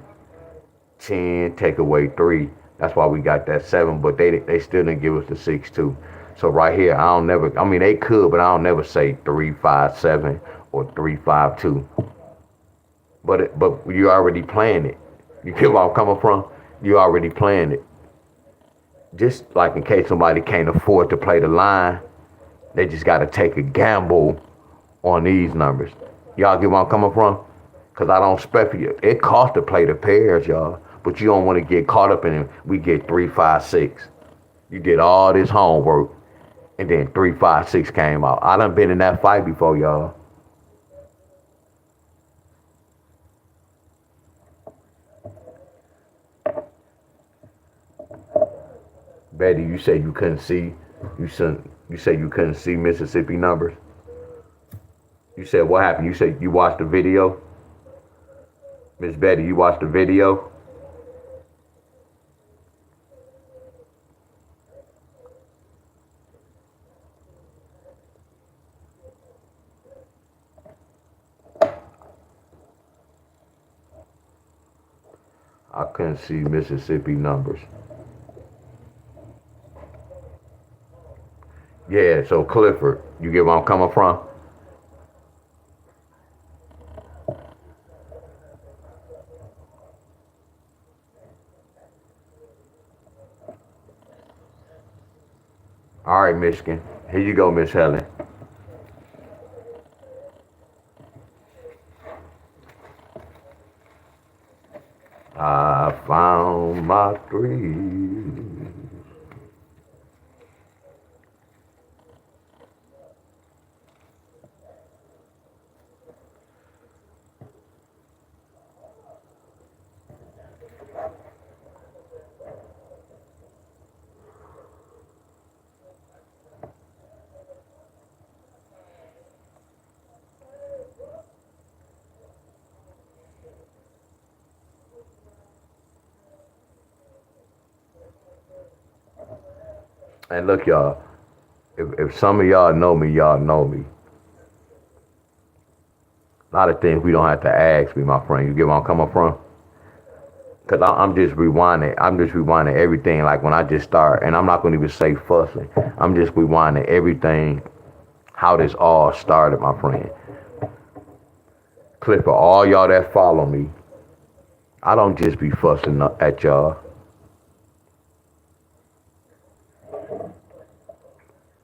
10 take away 3. That's why we got that 7, but they still didn't give us the 6 too. So right here, I mean they could, but I don't never say 357 or 352. But you already playing it. You get where I'm coming from? You already playing it. Just like in case somebody can't afford to play the line, they just got to take a gamble on these numbers. Y'all get where I'm coming from? Because I don't expect you. It costs to play the pairs, y'all. But you don't want to get caught up in it. We get 356. You did all this homework, and then 356 came out. I done been in that fight before, y'all. Betty, you said you couldn't see. You said you couldn't see Mississippi numbers. You said what happened? You said you watched the video. Miss Betty, you watched the video. I couldn't see Mississippi numbers. Yeah, so Clifford, you get where I'm coming from? All right, Michigan. Here you go, Miss Helen. I found my three. And look, y'all, if some of y'all know me, y'all know me. A lot of things we don't have to ask me, my friend. You get where I'm coming from? Cause I'm just rewinding. I'm just rewinding everything. Like when I just start, and I'm not gonna even say fussing. I'm just rewinding everything. How this all started, my friend. Clip for all y'all that follow me. I don't just be fussing at y'all.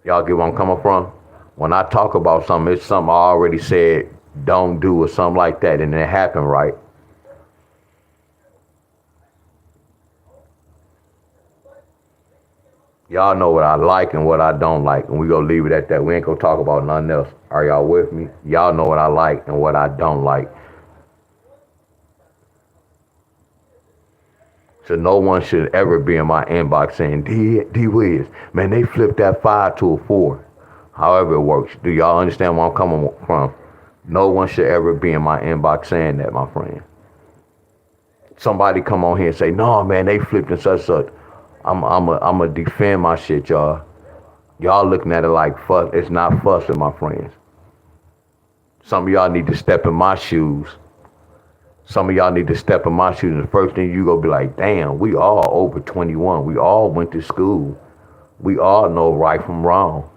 Y'all get where I'm coming from? When I talk about something, it's something I already said don't do or something like that, and it happened, right? Y'all know what I like and what I don't like, and we gonna leave it at that. We ain't gonna talk about nothing else. Are y'all with me? Y'all know what I like and what I don't like. So no one should ever be in my inbox saying, D Wiz, man, they flipped that 5 to a 4. However it works. Do y'all understand where I'm coming from? No one should ever be in my inbox saying that, my friend. Somebody come on here and say, no, man, they flipped and such. I'm a defend my shit, y'all. Y'all looking at it like fuss. It's not fussing, my friends. Some of y'all need to step in my shoes. Some of y'all need to step in my shoes. And the first thing you gonna be like, damn, we all over 21. We all went to school. We all know right from wrong.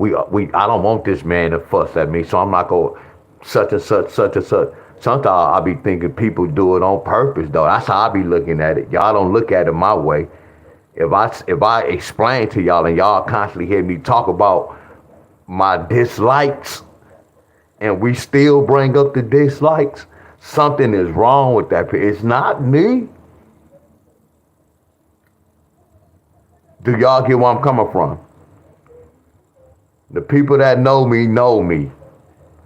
I don't want this man to fuss at me, so I'm not going such and such, such and such. Sometimes I be thinking people do it on purpose, though. That's how I be looking at it. Y'all don't look at it my way. If I explain to y'all and y'all constantly hear me talk about my dislikes and we still bring up the dislikes, something is wrong with that. It's not me. Do y'all get where I'm coming from? The people that know me.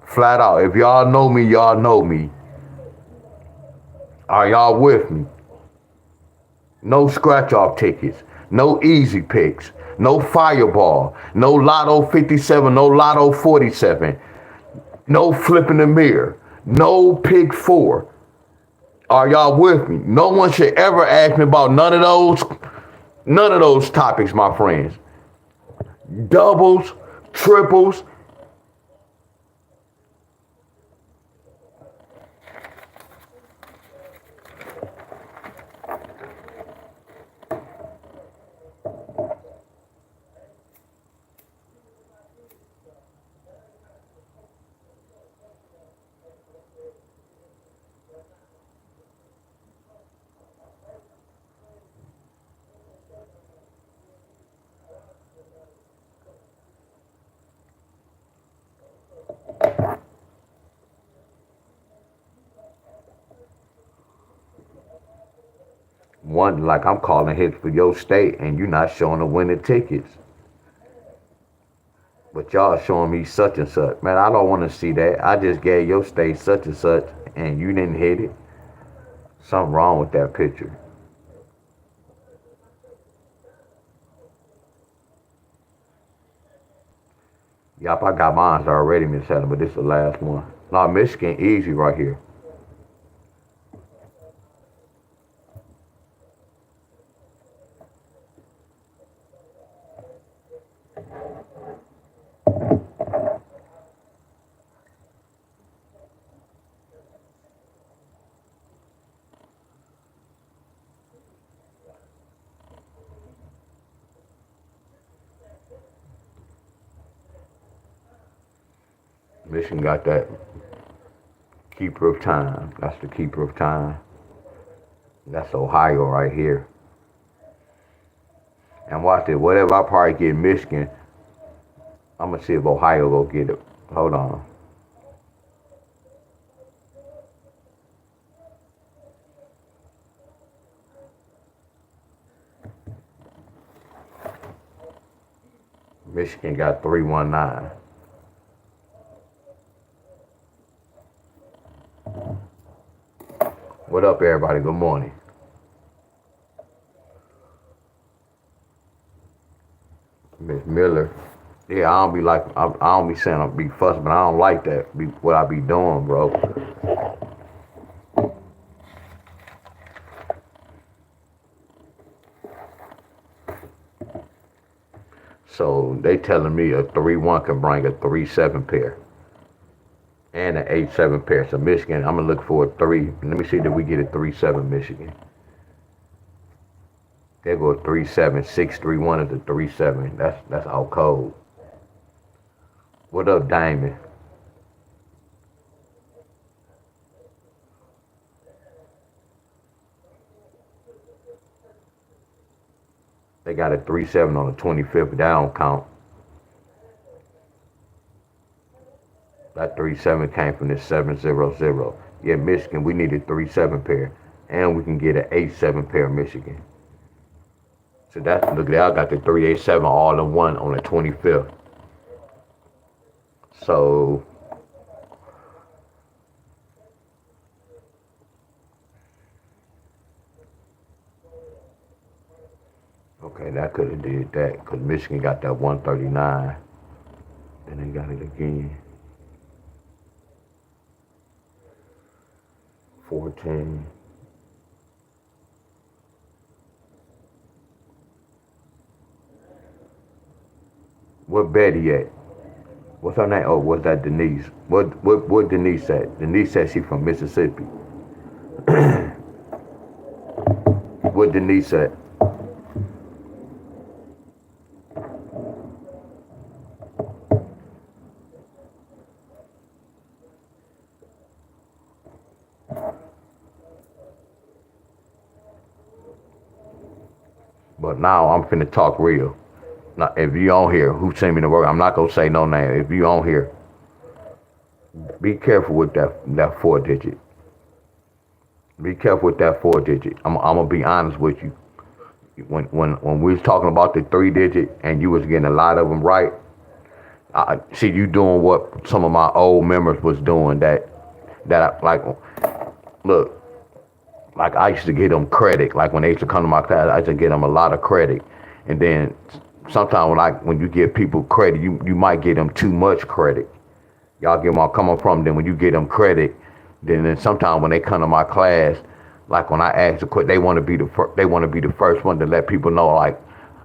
Flat out. If y'all know me, y'all know me. Are y'all with me? No scratch off tickets. No easy picks. No fireball. No lotto 57. No lotto 47. No flipping the mirror. No pick 4. Are y'all with me? No one should ever ask me about none of those topics, my friends. Doubles, triples. One, like I'm calling hits for your state and you're not showing the winning tickets. But y'all showing me such and such. Man, I don't want to see that. I just gave your state such and such and you didn't hit it. Something wrong with that picture. Yup, I got mine already, Miss Helen, but this is the last one. No, Michigan easy right here. Michigan got that keeper of time. That's the keeper of time. That's Ohio right here. And watch it. Whatever I probably get Michigan, I'm going to see if Ohio will get it. Hold on. Michigan got 319. What up, everybody? Good morning. Miss Miller. Yeah, I don't be saying I be fussing, but I don't like that. What I be doing, bro. So they telling me a 3-1 can bring a 3-7 pair. And an 8-7 pair. So Michigan, I'm gonna look for a 3. Let me see that we get a 3-7 Michigan. They go 3-7, 6-3-1 is a 3-7. That's out cold. What up, Diamond? They got a 3-7 on the 25th. That don't count. That 3-7 came from this 7-0-0. Yeah, Michigan, we need a 3-7 pair. And we can get an 8-7 pair Michigan. So that's, look at that, I got the 3-8-7 all in one on the 25th. So okay, that could have did that because Michigan got that 139. And they got it again. 14. Where Betty at? What's her name? Oh, was that Denise? What Denise at? Denise said she from Mississippi. What Denise at? But now I'm finna talk real. Now, if you on here, who sent me the work, I'm not gonna say no name. If you on here, be careful with that 4-digit. Be careful with that 4-digit. I'm gonna be honest with you. When we was talking about the 3-digit and you was getting a lot of them right, I see you doing what some of my old members was doing. That like, look, like I used to get them credit. Like when they used to come to my class, I used to get them a lot of credit. And then sometimes when you give people credit, you might get them too much credit. Y'all get where I'm coming from. Then when you get them credit, then sometimes when they come to my class, like when I ask the question, they want to be the first one to let people know like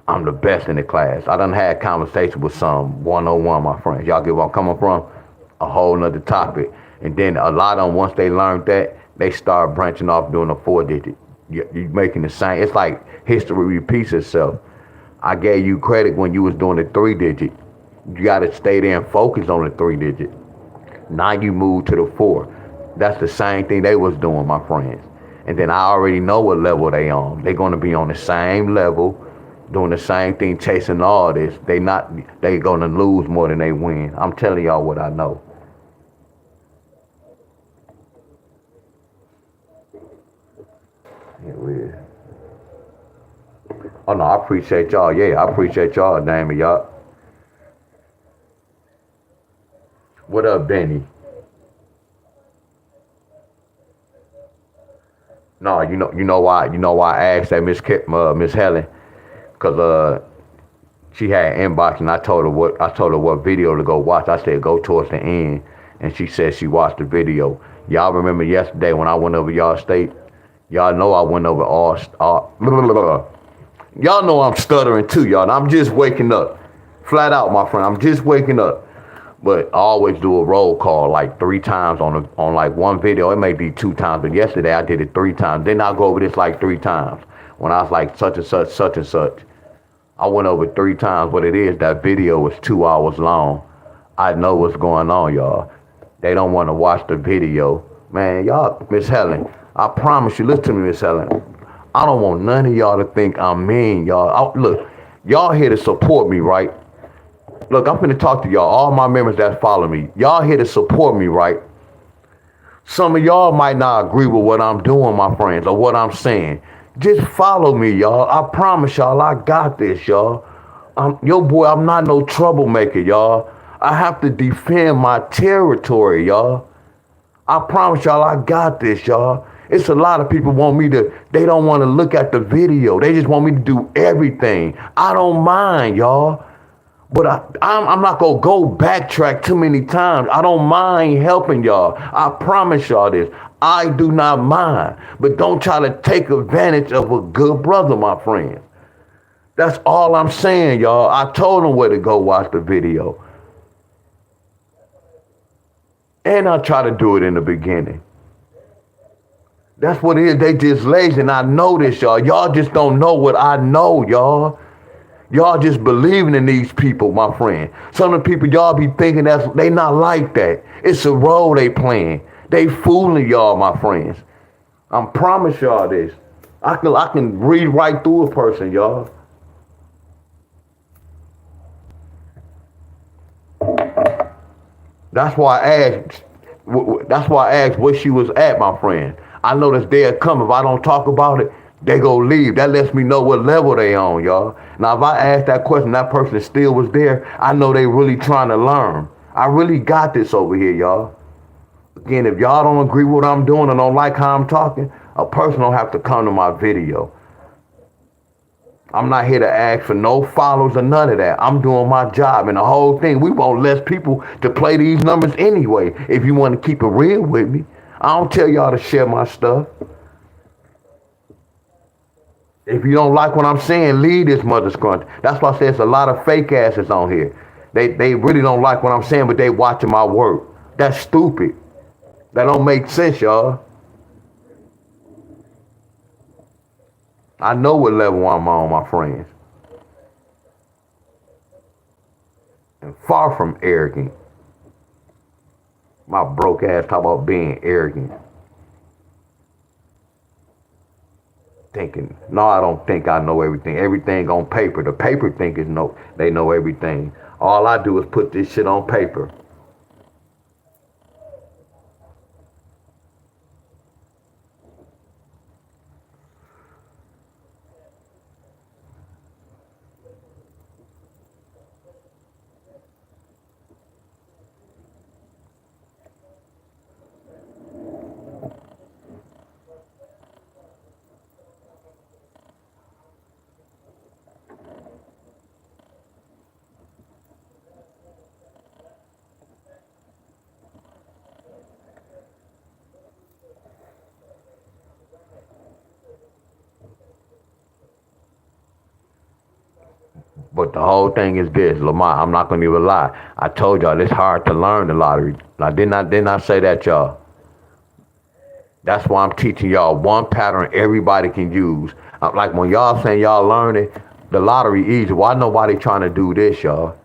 I'm the best in the class. I done had conversations with some 101, my friends. Y'all get where I'm coming from? A whole nother topic. And then a lot of them, once they learned that, they start branching off doing a 4-digit. You're making the same. It's like history repeats itself. I gave you credit when you was doing the 3-digit. You got to stay there and focus on the 3-digit. Now you move to the 4. That's the same thing they was doing, my friends. And then I already know what level they on. They're going to be on the same level, doing the same thing, chasing all this. They going to lose more than they win. I'm telling y'all what I know. Yeah, weird. Oh no, I appreciate y'all. Yeah, I appreciate y'all. Name of y'all. What up, Benny? No, you know why I asked that Miss Helen, cause she had inbox and I told her what video to go watch. I said go towards the end, and she said she watched the video. Y'all remember yesterday when I went over y'all state? Y'all know I went over all blah, blah, blah. Y'all know I'm stuttering too, y'all. I'm just waking up. Flat out, my friend. I'm just waking up. But I always do a roll call like 3 times on like one video. It may be 2 times, but yesterday I did it 3 times. Then I'll go over this like 3 times. When I was like such and such, such and such. I went over 3 times. What it is, that video was 2 hours long. I know what's going on, y'all. They don't want to watch the video. Man, y'all, Miss Helen, I promise you, listen to me, Miss Helen. I don't want none of y'all to think I'm mean, y'all. Look, y'all here to support me, right? Look, I'm finna talk to y'all, all my members that follow me. Y'all here to support me, right? Some of y'all might not agree with what I'm doing, my friends, or what I'm saying. Just follow me, y'all. I promise y'all, I got this, y'all. Yo, boy, I'm not no troublemaker, y'all. I have to defend my territory, y'all. I promise y'all, I got this, y'all. It's a lot of people they don't want to look at the video. They just want me to do everything. I don't mind, y'all. But I'm not going to go backtrack too many times. I don't mind helping y'all. I promise y'all this. I do not mind. But don't try to take advantage of a good brother, my friend. That's all I'm saying, y'all. I told them where to go watch the video. And I try to do it in the beginning. That's what it is. They just lazy, and I know this, y'all. Y'all just don't know what I know, y'all. Y'all just believing in these people, my friend. Some of the people y'all be thinking they not like that. It's a role they playing. They fooling y'all, my friends. I promise y'all this. I can read right through a person, y'all. That's why I asked. That's why I asked where she was at, my friend. I know this day will come. If I don't talk about it, they go leave. That lets me know what level they on, y'all. Now, if I ask that question, that person still was there, I know they really trying to learn. I really got this over here, y'all. Again, if y'all don't agree with what I'm doing and don't like how I'm talking, a person don't have to come to my video. I'm not here to ask for no follows or none of that. I'm doing my job, and the whole thing, we want less people to play these numbers anyway. If you want to keep it real with me, I don't tell y'all to share my stuff. If you don't like what I'm saying, leave this mother scrunch. That's why I say there's a lot of fake asses on here. They really don't like what I'm saying, but they watching my work. That's stupid. That don't make sense, y'all. I know what level I'm on, my friends. And far from arrogant. My broke ass talk about being arrogant. Thinking, no, I don't think I know everything. Everything on paper. The paper thinkers know they know everything. All I do is put this shit on paper. But the whole thing is this, Lamar, I'm not gonna even lie. I told y'all it's hard to learn the lottery. I did not say that, y'all. That's why I'm teaching y'all one pattern everybody can use. Like when y'all saying y'all learning the lottery easy, why nobody trying to do this, y'all?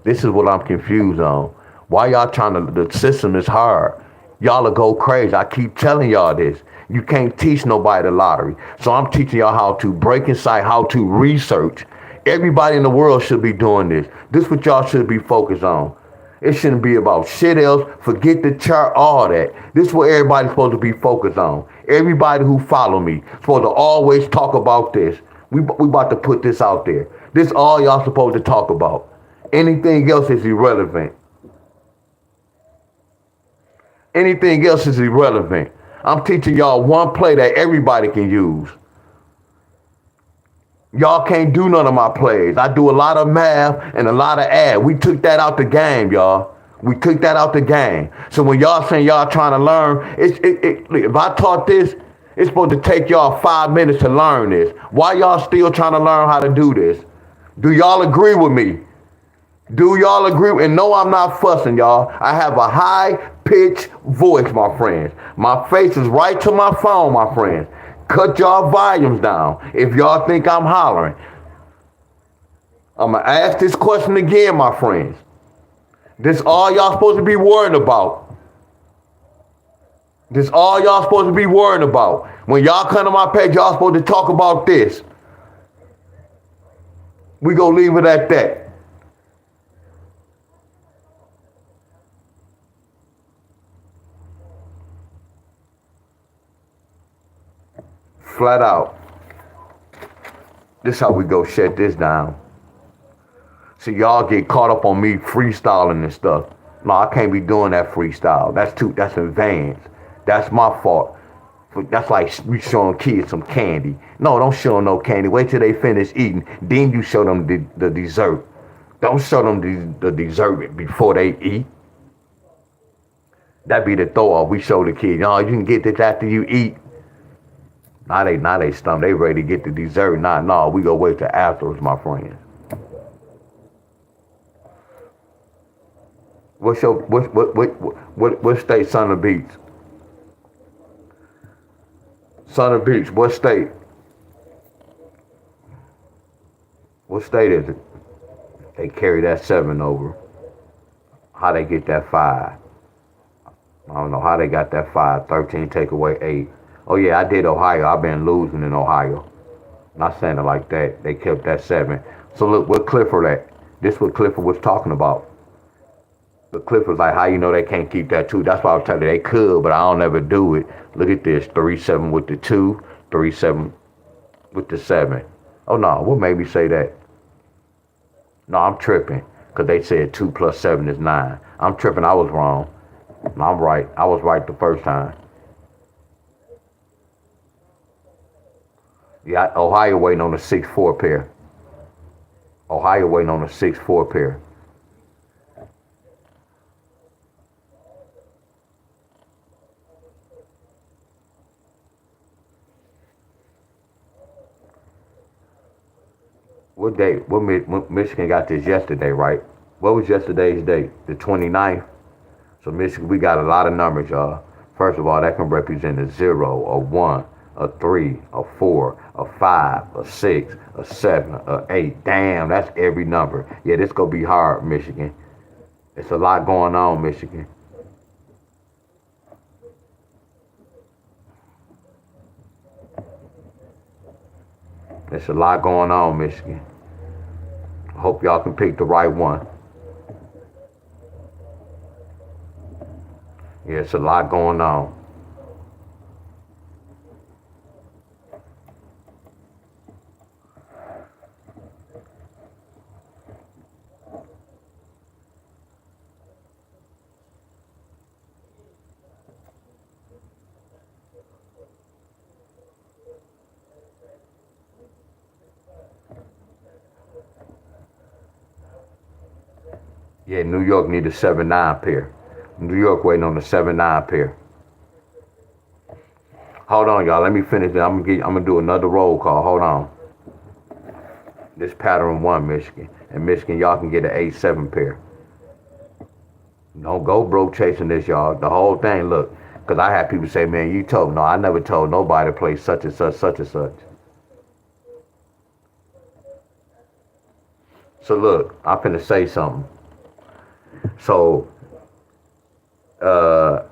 This is what I'm confused on. Why y'all trying to, the system is hard. Y'all will go crazy. I keep telling y'all this. You can't teach nobody the lottery. So I'm teaching y'all how to break inside, how to research. Everybody in the world should be doing this. This is what y'all should be focused on. It shouldn't be about shit else. Forget the chart, all that. This is what everybody's supposed to be focused on. Everybody who follow me supposed to always talk about this. We about to put this out there. This all y'all supposed to talk about. Anything else is irrelevant. Anything else is irrelevant. I'm teaching y'all one play that everybody can use. Y'all can't do none of my plays. I do a lot of math and a lot of ad. We took that out the game, y'all. We took that out the game. So when y'all saying y'all trying to learn, if I taught this, it's supposed to take y'all 5 minutes to learn this. Why y'all still trying to learn how to do this? Do y'all agree with me? Do y'all agree? And no, I'm not fussing, y'all. I have a high-pitched voice, my friends. My face is right to my phone, my friends. Cut y'all volumes down if y'all think I'm hollering. I'm going to ask this question again, my friends. This all y'all supposed to be worrying about. This all y'all supposed to be worrying about. When y'all come to my page, y'all supposed to talk about this. We gonna leave it at that. Flat out. This how we go shut this down. See, y'all get caught up on me freestyling and stuff. No, I can't be doing that freestyle. That's advanced. That's my fault. That's like we showing kids some candy. No, don't show them no candy. Wait till they finish eating. Then you show them the dessert. Don't show them the dessert before they eat. That be the throw off. We show the kids, you can get this after you eat. Now they stomach. They ready to get the dessert. No, we go wait till afterwards, my friends. What's your what state Son of Beach? Son of Beach, what state? What state is it? They carry that 7 over. How they get that 5? I don't know how they got that 5. 13 take away 8. Oh yeah, I did Ohio. I've been losing in Ohio. Not saying it like that. They kept that 7. So look, what Clifford at? This what Clifford was talking about. The Clifford's like, how you know they can't keep that 2? That's why I was telling you they could, but I don't ever do it. Look at this, 3-7 with the 2, 3-7 with the 7. Oh no, what made me say that? No, I'm tripping, because they said 2 plus 7 is 9. I'm tripping, I was wrong. No, I'm right. I was right the first time. Yeah, Ohio waiting on a 6-4 pair. Ohio waiting on a 6-4 pair. What day? Michigan got this yesterday, right? What was yesterday's date? The 29th. So Michigan, we got a lot of numbers, y'all. First of all, that can represent a 0, a 1, a 3, a 4, a 5, a 6, a 7, a 8. Damn, that's every number. Yeah, this gonna be hard, Michigan. It's a lot going on, Michigan. It's a lot going on, Michigan. I hope y'all can pick the right one. Yeah, it's a lot going on. Yeah, New York need a 7-9 pair. New York waiting on the 7-9 pair. Hold on, y'all. Let me finish it. I'm gonna do another roll call. Hold on. This pattern 1, Michigan. And Michigan, y'all can get an 8-7 pair. Don't go broke chasing this, y'all. The whole thing, look. Because I had people say, man, you told. No, I never told nobody to play such and such, such and such. So look, I'm finna say something. So, uh,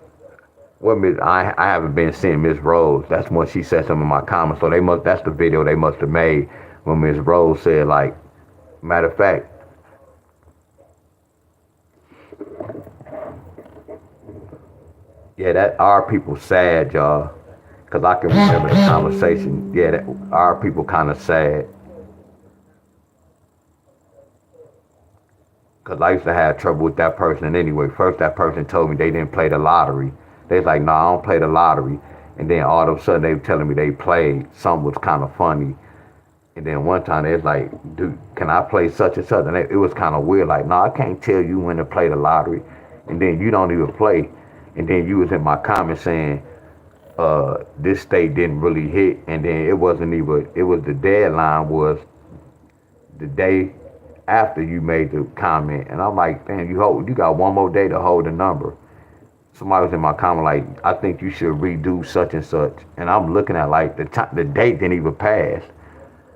I haven't been seeing Miss Rose. That's when she said something in my comments. So that's the video they must have made when Miss Rose said, like, matter of fact, yeah, that our people sad, y'all. Cause I can remember the conversation. Yeah, that our people kind of sad. Cause I used to have trouble with that person anyway. First, that person told me they didn't play the lottery. They was like, no, I don't play the lottery. And then all of a sudden they were telling me they played. Something was kind of funny. And then one time they was like, dude, can I play such and such? And it was kind of weird. Like, no, I can't tell you when to play the lottery. And then you don't even play. And then you was in my comments saying, this state didn't really hit. And then it wasn't even, it was the deadline was the day after you made the comment. And I'm like, damn, you got one more day to hold the number. Somebody was in my comment like, I think you should redo such and such. And I'm looking at like the date didn't even pass.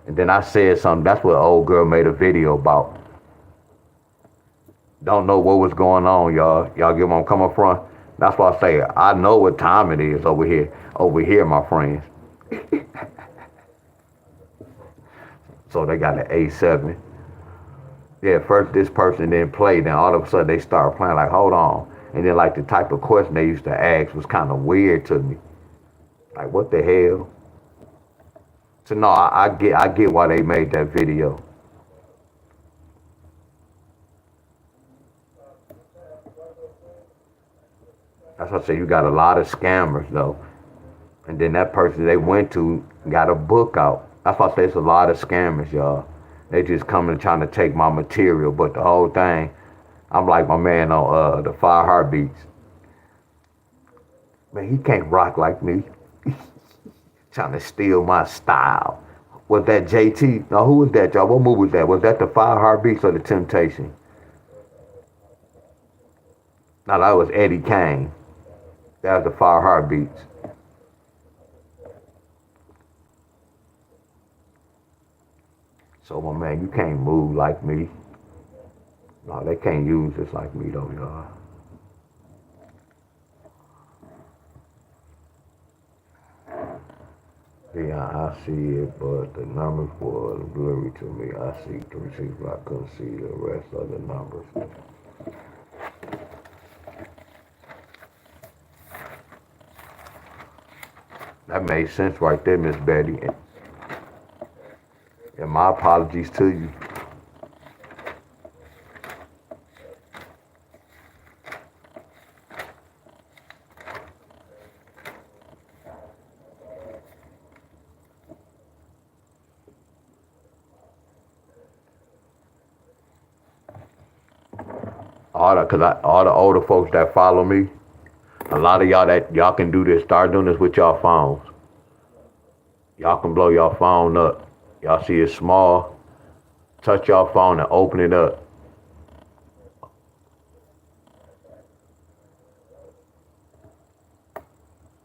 And then I said something. That's what old girl made a video about. Don't know what was going on, y'all. Y'all get where I'm coming from? That's why I say I know what time it is over here. Over here, my friends. So they got an A7. Yeah, first this person didn't play, then all of a sudden they start playing like, hold on. And then like the type of question they used to ask was kind of weird to me. Like, what the hell? So no, I get why they made that video. That's why I say you got a lot of scammers though. And then that person they went to got a book out. That's why I say it's a lot of scammers, y'all. They just coming and trying to take my material, but the whole thing, I'm like my man on the Five Heartbeats. Man, he can't rock like me. Trying to steal my style. Was that JT? No, who was that, y'all? What movie was that? Was that the Five Heartbeats or the Temptation? No, that was Eddie Kane. That was the Five Heartbeats. So my man, you can't move like me. No, they can't use this like me though, y'all. Yeah, I see it, but the numbers was blurry to me. I see 3 6, but I couldn't see the rest of the numbers. That made sense right there, Miss Betty. And my apologies to you. All the older folks that follow me, a lot of y'all that y'all can do this, start doing this with y'all phones. Y'all can blow your phone up. Y'all see it small, touch your phone and open it up.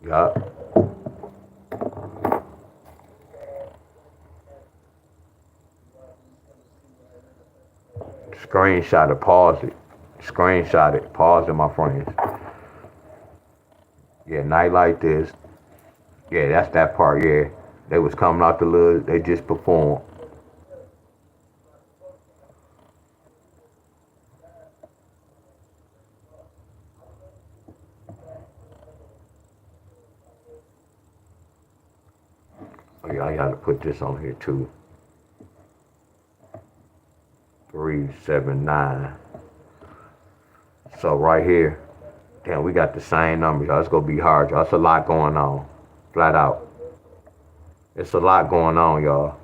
Yeah. Screenshot it, pause it. Screenshot it, pause it, my friends. Yeah, night like this. Yeah, that's that part, yeah. They was coming out the hood, they just performed. Oh yeah, I gotta put this on here too. 379. So right here, damn, we got the same number, y'all. It's gonna be hard, y'all. It's a lot going on. Flat out. It's a lot going on, y'all.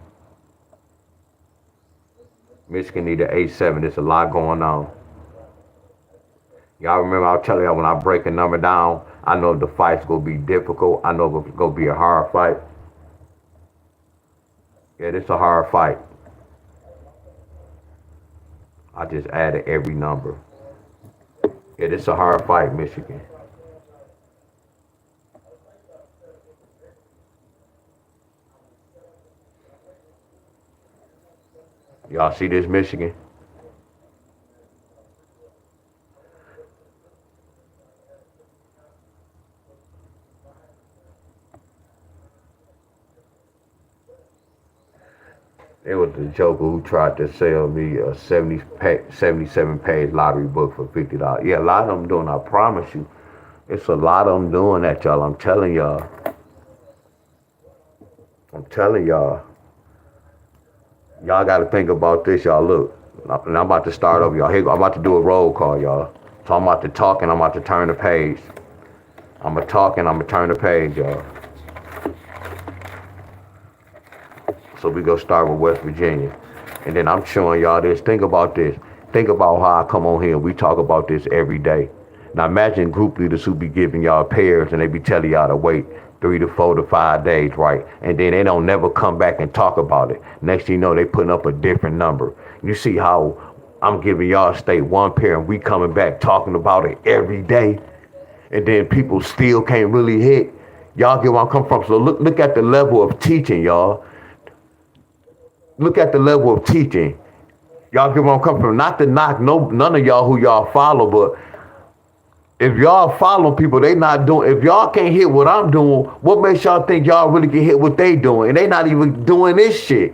Michigan need an 8-7. There's a lot going on. Y'all remember I was telling y'all when I break a number down, I know the fight's gonna be difficult. I know it's gonna be a hard fight. Yeah, this a hard fight. I just added every number. Yeah, this a hard fight, Michigan. Y'all see this, Michigan? It was the joker who tried to sell me a 77-page lottery book for $50. Yeah, a lot of them doing. I promise you, it's a lot of them doing that, y'all. I'm telling y'all. I'm telling y'all. Y'all got to think about this, y'all. Look, and I'm about to start over, y'all. Here, I'm about to do a roll call, y'all. So I'm about to talk and I'm about to turn the page. I'm going to talk and I'm going to turn the page, y'all. So we go start with West Virginia. And then I'm showing y'all this. Think about this. Think about how I come on here and we talk about this every day. Now imagine group leaders who be giving y'all pairs and they be telling y'all to wait 3 to 4 to 5 days, right? And then they don't never come back and talk about it. Next thing you know, they putting up a different number. You see how I'm giving y'all state one pair and we coming back talking about it every day. And then people still can't really hit. Y'all get where I'm coming from. So look at the level of teaching, y'all. Look at the level of teaching. Y'all get where I'm coming from. Not to knock none of y'all who y'all follow, but if y'all follow people, they not doing. If y'all can't hit what I'm doing, what makes y'all think y'all really can hit what they doing? And they not even doing this shit.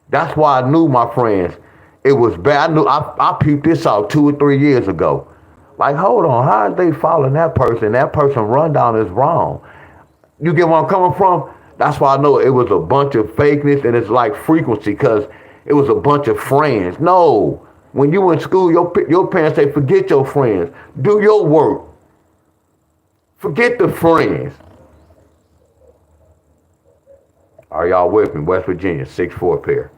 That's why I knew, my friends, it was bad. I knew I peeped this out 2 or 3 years ago. Like, hold on, how is they following that person? That person rundown is wrong. You get where I'm coming from? That's why I know it was a bunch of fakeness and it's like frequency because it was a bunch of friends. No. When you in school, your parents say, forget your friends. Do your work. Forget the friends. Are y'all with me? West Virginia, 6'4" pair.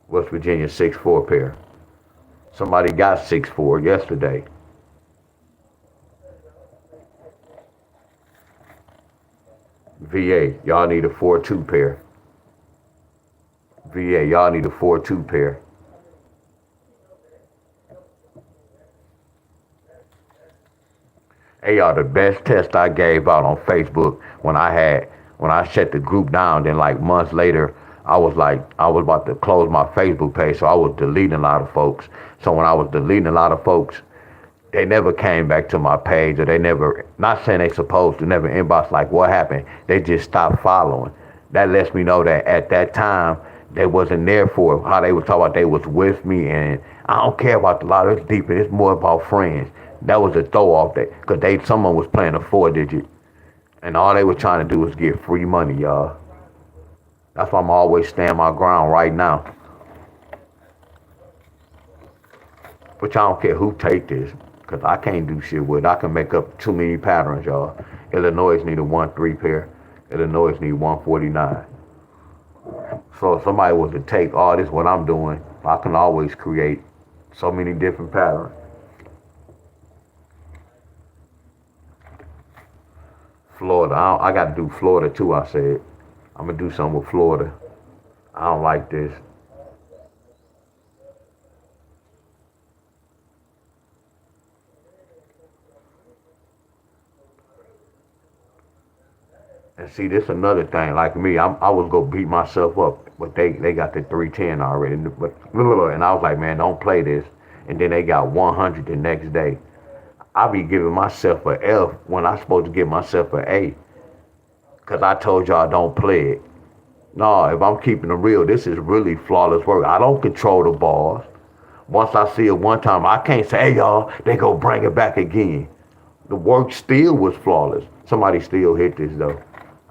West Virginia, 6'4" pair. Somebody got 6'4" yesterday. VA, y'all need a 4-2 pair. VA, y'all need a 4-2 pair. Hey y'all, the best test I gave out on Facebook when I shut the group down, then like months later, I was about to close my Facebook page, so I was deleting a lot of folks. So when I was deleting a lot of folks, they never came back to my page, or they never, not saying they supposed to, never inbox like what happened. They just stopped following. That lets me know that at that time, they wasn't there for how they was talking about they was with me, and I don't care about the lot. It's deeper. It's more about friends. That was a throw off that, because someone was playing a 4-digit, and all they were trying to do was get free money, y'all. That's why I'm always standing my ground right now. But y'all don't care who take this, because I can't do shit with it. I can make up too many patterns, y'all. Illinois need a 1-3 pair. Illinois need 149. So if somebody was to take all this, what I'm doing, I can always create so many different patterns. Florida. I got to do Florida too. I said I'm gonna do something with Florida. I don't like this. And see, this another thing. Like me, I was gonna beat myself up, but they got the 310 already. But and I was like, man, don't play this. And then they got 100 the next day. I be giving myself a F when I supposed to give myself an A, cause I told y'all don't play it. No, if I'm keeping it real, this is really flawless work. I don't control the balls. Once I see it one time, I can't say, hey y'all, they go bring it back again. The work still was flawless. Somebody still hit this though.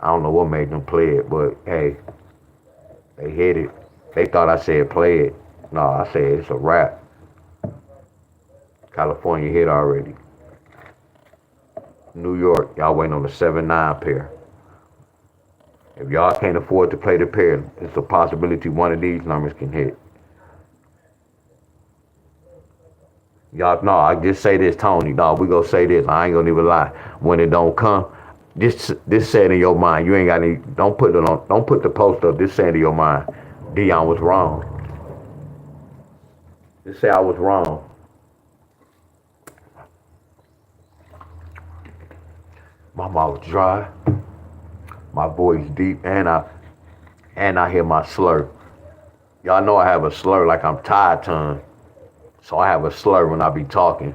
I don't know what made them play it, but hey, they hit it. They thought I said play it. No, I said it's a wrap. California hit already. New York, y'all waiting on the 7-9 pair. If y'all can't afford to play the pair, it's a possibility one of these numbers can hit. Y'all, no, I just say this, Tony. No, we gonna say this. I ain't gonna even lie. When it don't come, this said in your mind. You ain't got any. Don't put it on. Don't put the post up. This said in your mind. Deon was wrong. Just say I was wrong. My mouth dry. My voice deep, and I hear my slur. Y'all know I have a slur like I'm tired tongue. So I have a slur when I be talking.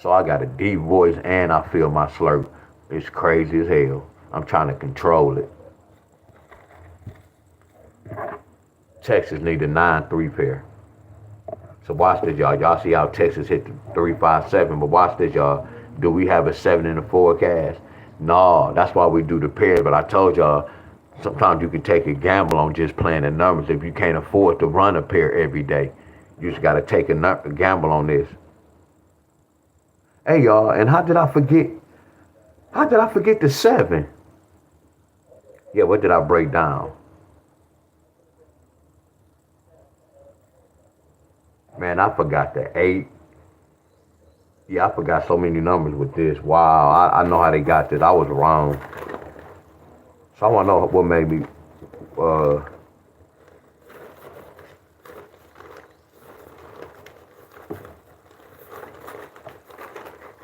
So I got a deep voice and I feel my slur. It's crazy as hell. I'm trying to control it. Texas need a 9-3 pair. So watch this, y'all. Y'all see how Texas hit the 3-5-7, but watch this, y'all. Do we have a 7 in the forecast? No, that's why we do the pairs. But I told y'all, sometimes you can take a gamble on just playing the numbers if you can't afford to run a pair every day. You just got to take a gamble on this. Hey, y'all, and how did I forget? How did I forget the 7? Yeah, what did I break down? Man, I forgot the 8. Yeah, I forgot so many numbers with this. Wow, I know how they got this. I was wrong. So I want to know what made me. Uh,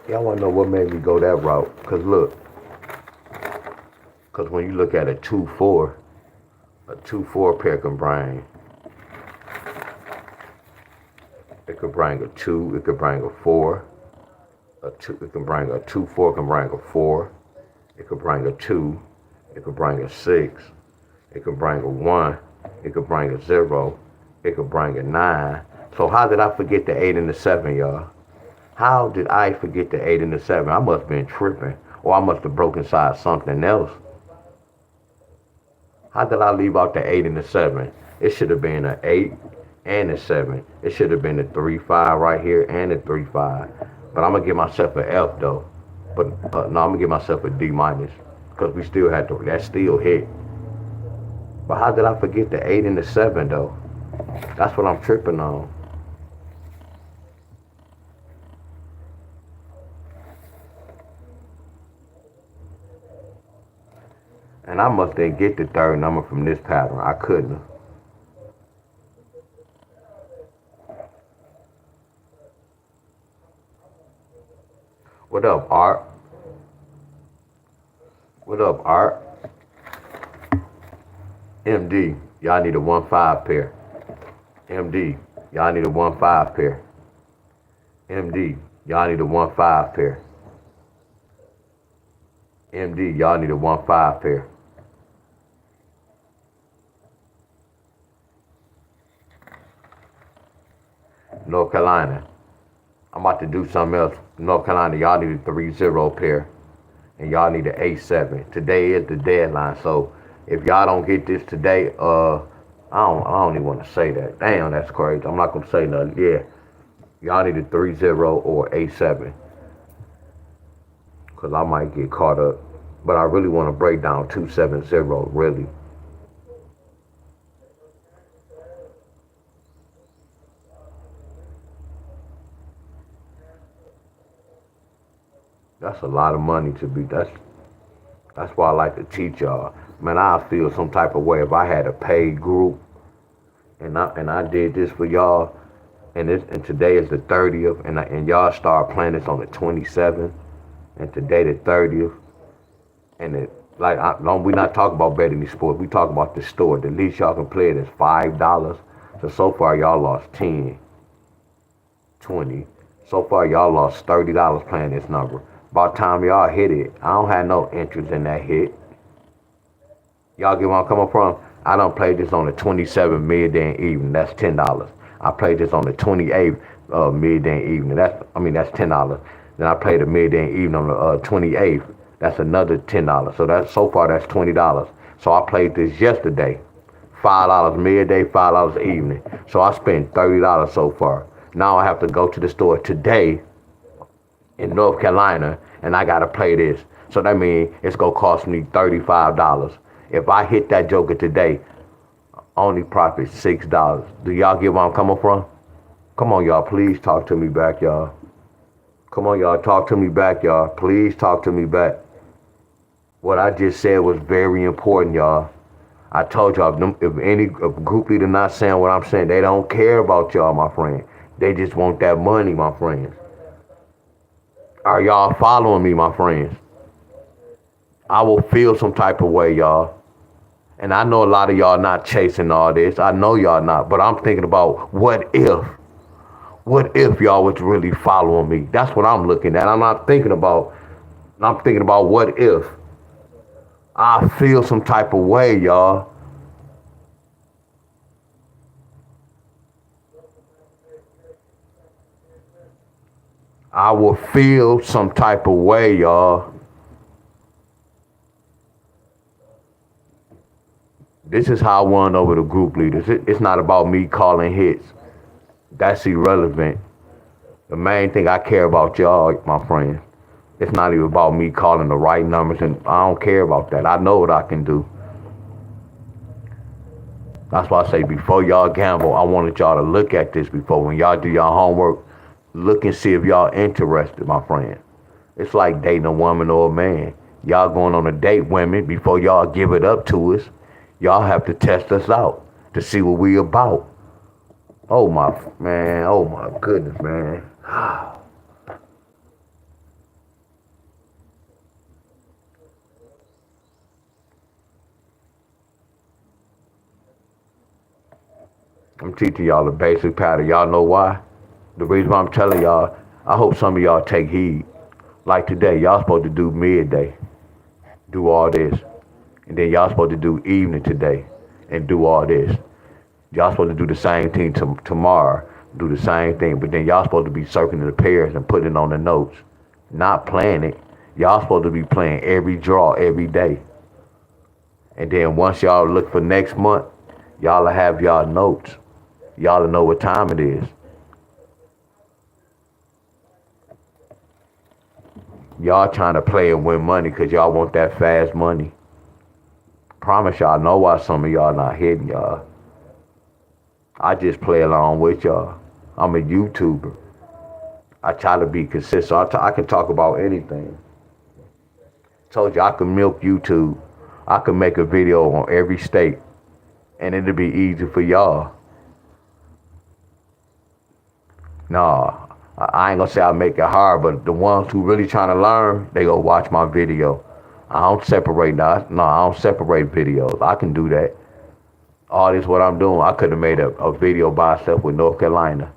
yeah, I want to know what made me go that route. Cause look, cause when you look at a 2-4, a 2-4 pair can bring. It could bring a 2. It could bring a 4. A 2. It can bring a 2-4. Can bring a 4. It could bring a 2. It could bring a 6. It could bring a 1. It could bring a 0. It could bring a 9. So how did I forget the 8 and the 7, y'all? How did I forget the 8 and the 7? I must have been tripping. Or I must have broken inside something else. How did I leave out the 8 and the 7? It should have been an 8 and a 7. It should have been a 3-5 right here and a 3-5. But I'm going to give myself an F though. But no, I'm going to give myself a D minus. Because we still had to, that still hit. But how did I forget the 8 and the 7 though? That's what I'm tripping on. And I must didn't get the third number from this pattern. I couldn't. What up, Art? What up, Art? MD, y'all need a 1-5 pair. MD, y'all need a 1-5 pair. MD, y'all need a 1-5 pair. MD, y'all need a 1-5 pair. North Carolina, I'm about to do something else. North Carolina, y'all need a 3-0 pair. And y'all need an 8-7. Today is the deadline. So if y'all don't get this today, I don't even want to say that. Damn, that's crazy. I'm not gonna say nothing. Yeah. Y'all need a 3-0 or 8-7. Cause I might get caught up. But I really want to break down 2-7-0, really. That's a lot of money to be. That's why I like to teach y'all. Man, I feel some type of way if I had a paid group and I did this for y'all, and today is the 30th, and y'all start playing this on the 27th, and today the 30th, and it like no, we not talking about betting these sports. We talking about the store. The least y'all can play it is $5. So far y'all lost 10, 20. So far y'all lost $30 playing this number. By the time y'all hit it, I don't have no interest in that hit. Y'all get where I'm coming from? I don't play this on the 27th midday and evening. That's $10. I played this on the 28th midday and evening. That's $10. Then I played the midday and evening on the 28th. That's another $10. So far that's $20. So I played this yesterday. $5 midday, $5 evening. So I spent $30 so far. Now I have to go to the store today in North Carolina and I gotta play this. So that means it's gonna cost me $35. If I hit that joker today, only profit $6. Do y'all get where I'm coming from? Come on, y'all. Please talk to me back, y'all. Come on, y'all. Talk to me back, y'all. Please talk to me back. What I just said was very important, y'all. I told y'all, if any group leader not saying what I'm saying, they don't care about y'all, my friend. They just want that money, my friends. Are y'all following me, my friends? I will feel some type of way, y'all. And I know a lot of y'all not chasing all this. I know y'all not. But I'm thinking about what if? What if y'all was really following me? That's what I'm looking at. I'm thinking about what if. I feel some type of way, y'all. I will feel some type of way, y'all. This is how I won over the group leaders. It's not about me calling hits. That's irrelevant. The main thing I care about y'all, my friends. It's not even about me calling the right numbers, and I don't care about that. I know what I can do. That's why I say before y'all gamble, I wanted y'all to look at this before. When y'all do y'all homework, look and see if y'all interested, my friend. It's like dating a woman or a man. Y'all going on a date, women, before y'all give it up to us. Y'all have to test us out to see what we about. Oh my man, oh my goodness, man. I'm teaching y'all the basic pattern. Y'all know why? The reason why I'm telling y'all, I hope some of y'all take heed. Like today, y'all supposed to do midday, do all this. And then y'all supposed to do evening today and do all this. Y'all supposed to do the same thing tomorrow, do the same thing. But then y'all supposed to be circling the pairs and putting it on the notes. Not playing it. Y'all supposed to be playing every draw every day. And then once y'all look for next month, y'all will have y'all notes. Y'all will know what time it is. Y'all trying to play and win money because y'all want that fast money. Promise y'all, know why some of y'all not hitting y'all. I just play along with y'all. I'm a YouTuber. I try to be consistent. I can talk about anything. Told you I can milk YouTube. I can make a video on every state. And it'll be easy for y'all. Nah, I ain't gonna say I make it hard, but the ones who really trying to learn, they go watch my video. I don't separate that. No, I don't separate videos. I can do that. All this what I'm doing. I could have made a video by itself with North Carolina.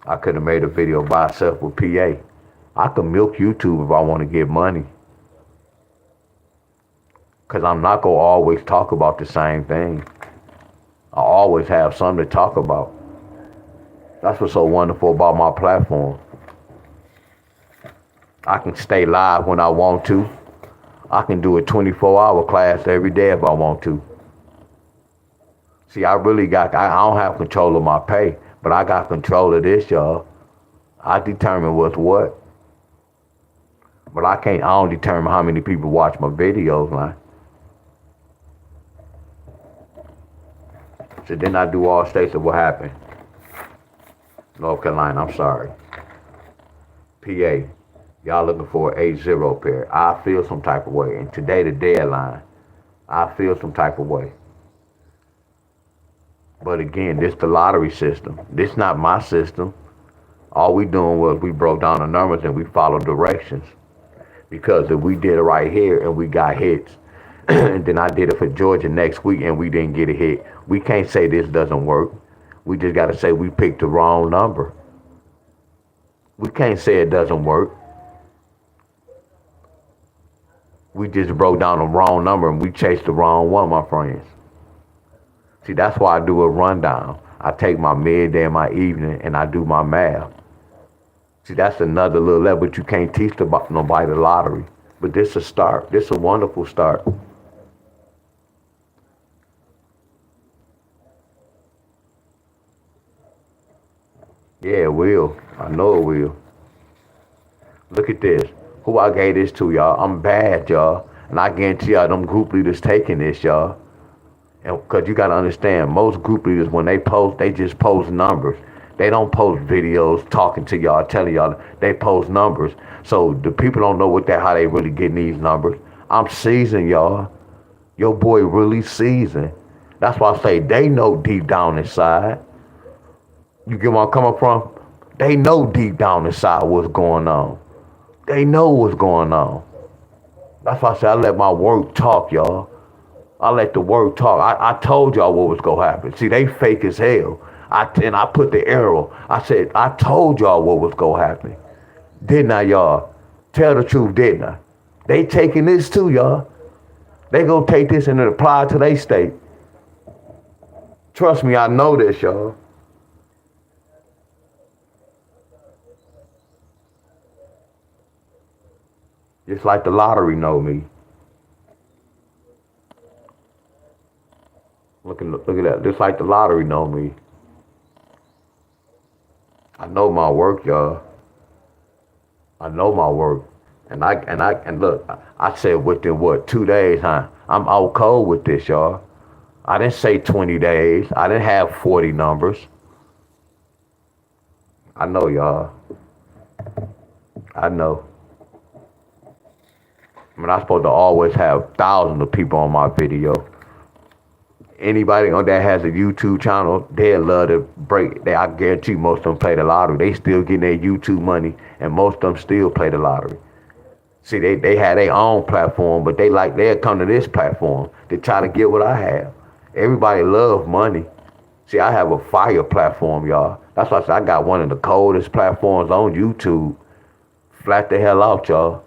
I could have made a video by itself with PA. I could milk YouTube if I want to get money. Because I'm not going to always talk about the same thing. I always have something to talk about. That's what's so wonderful about my platform. I can stay live when I want to. I can do a 24-hour class every day if I want to. See, I don't have control of my pay, but I got control of this, y'all. I determine what's what. But I don't determine how many people watch my videos, man. So then I do all states of what happened. North Carolina, I'm sorry. PA, Y'all looking for an 8-0 pair. I feel some type of way. And today the deadline. I feel some type of way. But again, this the lottery system. This not my system. All we doing was we broke down the numbers and we followed directions. Because if we did it right here and we got hits, and then I did it for Georgia next week and we didn't get a hit, we can't say this doesn't work. We just got to say we picked the wrong number. We can't say it doesn't work. We just broke down the wrong number and we chased the wrong one, my friends. See, that's why I do a rundown. I take my midday and my evening and I do my math. See, that's another little level, but you can't teach nobody the lottery. But this a start. This a wonderful start. Yeah, it will. I know it will. Look at this. Who I gave this to, y'all? I'm bad, y'all. And I guarantee y'all them group leaders taking this, y'all. And because you got to understand, most group leaders, when they post, they just post numbers. They don't post videos talking to y'all, telling y'all. They post numbers. So the people don't know how they really getting these numbers. I'm seasoned, y'all. Your boy really seasoned. That's why I say they know deep down inside. You get where I'm coming from? They know deep down inside what's going on. They know what's going on. That's why I say I let my work talk, y'all. I let the word talk. I told y'all what was gonna happen. See, they fake as hell. And I put the arrow. I said, I told y'all what was gonna happen. Didn't I, y'all? Tell the truth, didn't I? They taking this too, y'all. They gonna take this and apply it to their state. Trust me, I know this, y'all. Just like the lottery know me. Look at that. Just like the lottery know me. I know my work, y'all. I know my work. And look, I said within what, 2 days, huh? I'm out cold with this, y'all. I didn't say 20 days. I didn't have 40 numbers. I know, y'all. I know. I mean, I'm supposed to always have thousands of people on my video. Anybody on that has a YouTube channel, they love to break. I guarantee most of them play the lottery. They still getting their YouTube money, and most of them still play the lottery. See, they had their own platform, but they'll come to this platform to try to get what I have. Everybody love money. See, I have a fire platform, y'all. That's why I said I got one of the coldest platforms on YouTube. Flat the hell out, y'all.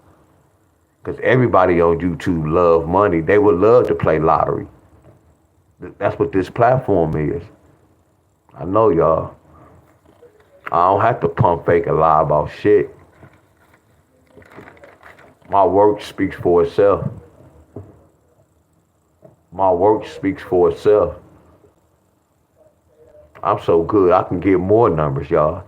Because everybody on YouTube love money. They would love to play lottery. That's what this platform is. I know, y'all. I don't have to pump fake and lie about shit. My work speaks for itself. My work speaks for itself. I'm so good, I can get more numbers, y'all.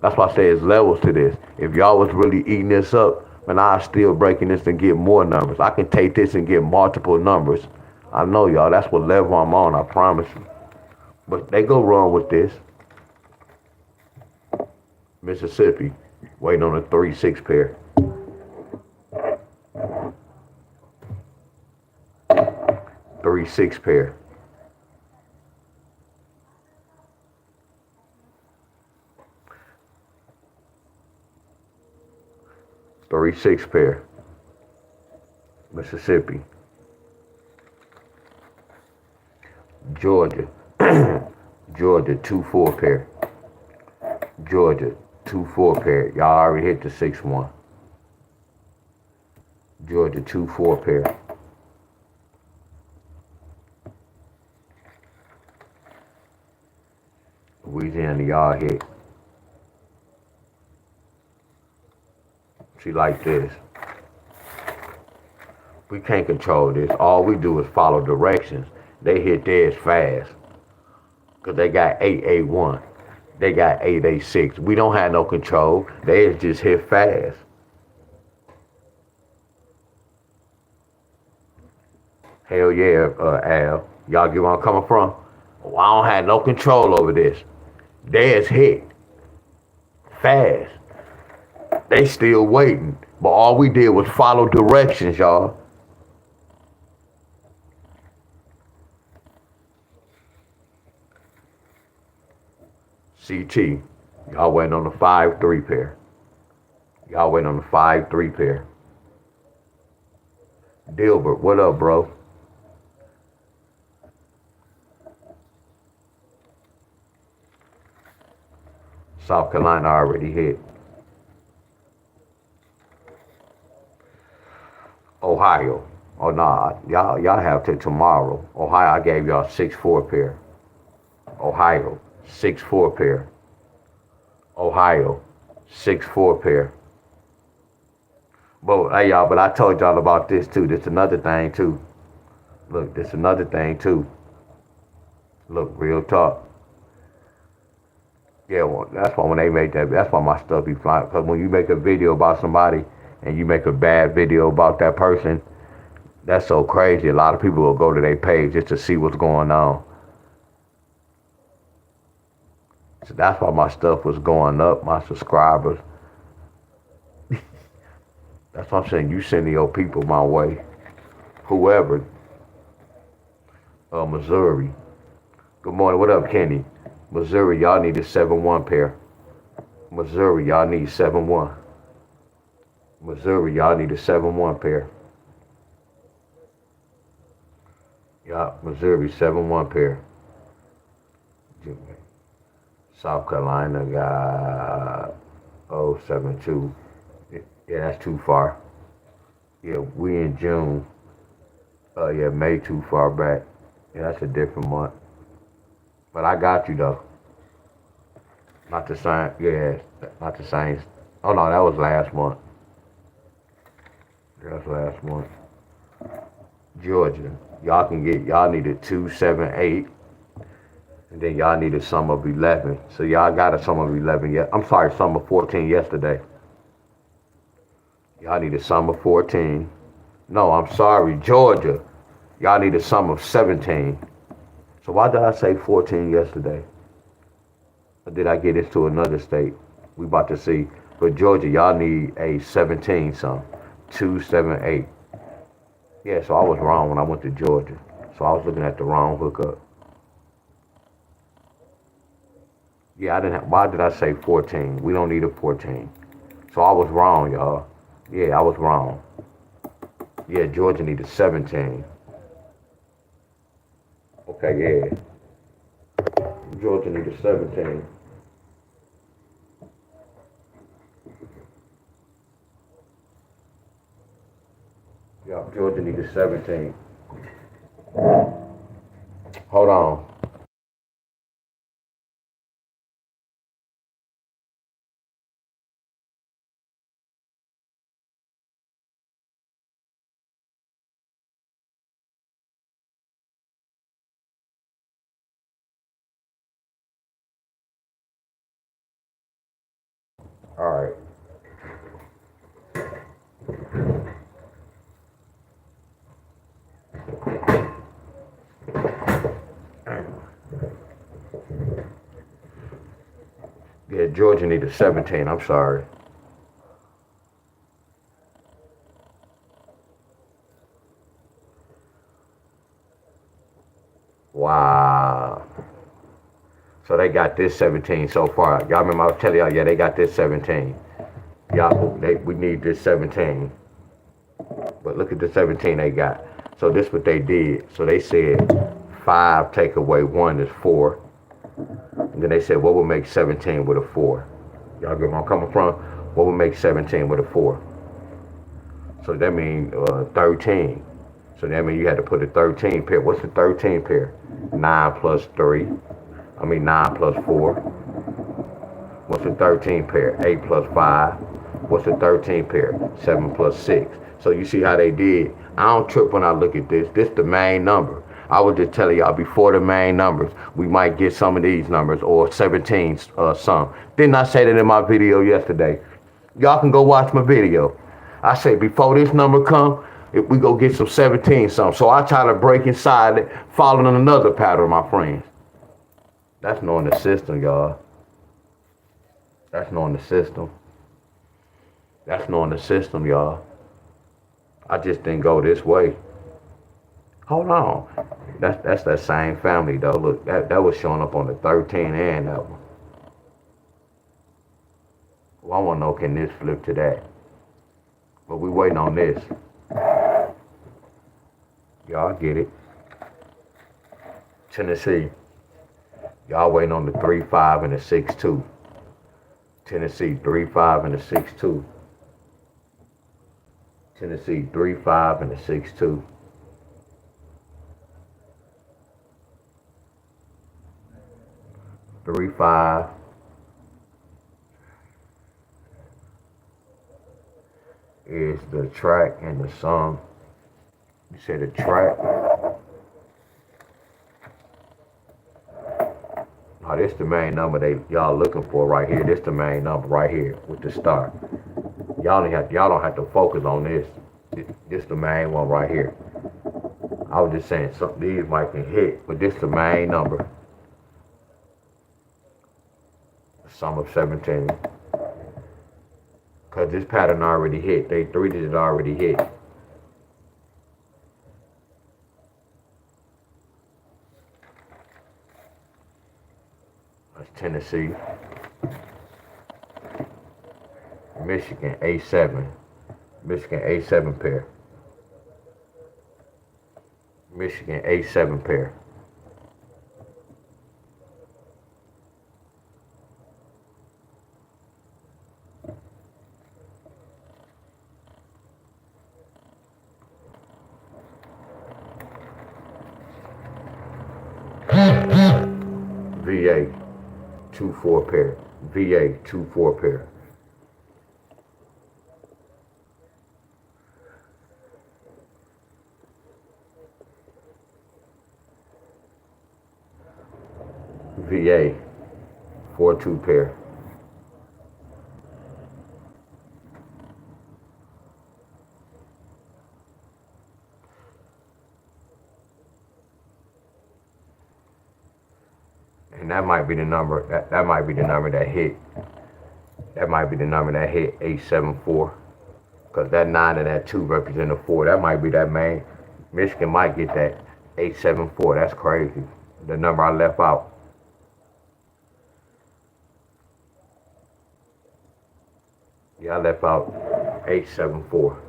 That's why I say it's levels to this. If y'all was really eating this up, man, I'll still breaking this and get more numbers. I can take this and get multiple numbers. I know, y'all. That's what level I'm on, I promise you. But they go wrong with this. Mississippi, waiting on a 3-6 pair. 3-6 pair. Three six pair. Mississippi. Georgia. Georgia 2-4 pair. Georgia 2-4 pair. Y'all already hit the 6-1. Georgia 2-4 pair. Louisiana, y'all hit. See, like this. We can't control this. All we do is follow directions. They hit theirs fast. Because they got 8-8-1. They got 8-8-6. We don't have no control. They just hit fast. Hell yeah, Al. Y'all get where I'm coming from? Well, I don't have no control over this. Theirs hit fast. They still waiting. But all we did was follow directions, y'all. CT. Y'all waiting on the 5-3 pair. Y'all waiting on the 5-3 pair. Dilbert, what up, bro? South Carolina already hit. Ohio. Oh, nah. Y'all have to tomorrow. Ohio, I gave y'all 6-4 pair. Ohio, 6-4 pair. Ohio, 6-4 pair. But hey y'all, but I told y'all about this too. This another thing too. Look, this another thing too. Look, real talk. Yeah, well, that's why when they make that, that's why my stuff be flying. Because when you make a video about somebody and you make a bad video about that person, that's so crazy. A lot of people will go to their page just to see what's going on. So that's why my stuff was going up, my subscribers. That's what I'm saying. You send your people my way. Whoever. Missouri. Good morning. What up, Kenny? Missouri, y'all need a 7-1 pair. Missouri, y'all need 7-1. Missouri, y'all need a 7-1 pair. Yeah, Missouri, 7-1 pair. South Carolina got 0-7-2. Yeah, that's too far. Yeah, we in June. Yeah, May too far back. Yeah, that's a different month. But I got you though. Not the same. Yeah, not the same. Oh no, that was last month. That's last month. Georgia, y'all can get. Y'all needed 2, 7, 8, and then y'all needed some of 11. So y'all got a some of 11 yet. I'm sorry, some of 14 yesterday. Y'all need a sum of 14. No, I'm sorry, Georgia. Y'all need a sum of 17. So why did I say 14 yesterday? Or did I get this to another state? We about to see. But Georgia, y'all need a 17 sum. 2, 7, 8. Yeah, so I was wrong when I went to Georgia. So I was looking at the wrong hookup. Yeah, I didn't have, why did I say 14? We don't need a 14. So I was wrong, y'all. Yeah, I was wrong. Yeah, Georgia needed 17. Okay, yeah. Georgia needed 17. Yeah, Georgia needed 17. Hold on. All right. Yeah, Georgia needed 17. I'm sorry. Wow. So they got this 17 so far. Y'all remember I was telling y'all, yeah, they got this 17. Y'all, we need this 17. But look at the 17 they got. So this what they did. So they said 5 take away 1 is 4. And then they said, what would make 17 with a 4? Y'all get where I'm coming from? What would make 17 with a 4? So that means 13. So that means you had to put a 13 pair. What's the 13 pair? 9 plus 3. 9 plus 4. What's the 13 pair? 8 plus 5. What's the 13 pair? 7 plus 6. So you see how they did. I don't trip when I look at this. This the main number. I was just telling y'all before the main numbers, we might get some of these numbers or 17 some. Didn't I say that in my video yesterday? Y'all can go watch my video. I said before this number come, if we go get some 17 some. So I try to break inside it, following another pattern, my friends. That's knowing the system, y'all. That's knowing the system. That's knowing the system, y'all. I just didn't go this way. Hold on. That's that same family though. Look, that was showing up on the 13 and that one. Well, I wanna know can this flip to that? But we waiting on this. Y'all get it. Tennessee. Y'all waiting on the 3-5 and the 6-2. Tennessee 3-5 and the 6-2. Tennessee 3-5 and the 6-2. Three five is the track and the song. You said the track. Oh, this the main number y'all looking for right here. This the main number right here with the star. Y'all don't have to focus on this. This the main one right here. I was just saying some these might can hit, but this the main number. Sum of 17. Cause this pattern already hit. They 3-digit already hit. That's Tennessee. Michigan A7. Michigan A7 pair. Michigan A7 pair. VA 2-4 pair. VA 2-4 pair. VA 4-2 pair. And that might be the number. That might be the number that hit. That might be the number that hit 874. Because that 9 and that 2 represent a 4. That might be that main. Michigan might get that 874. That's crazy. The number I left out. Yeah, I left out 874.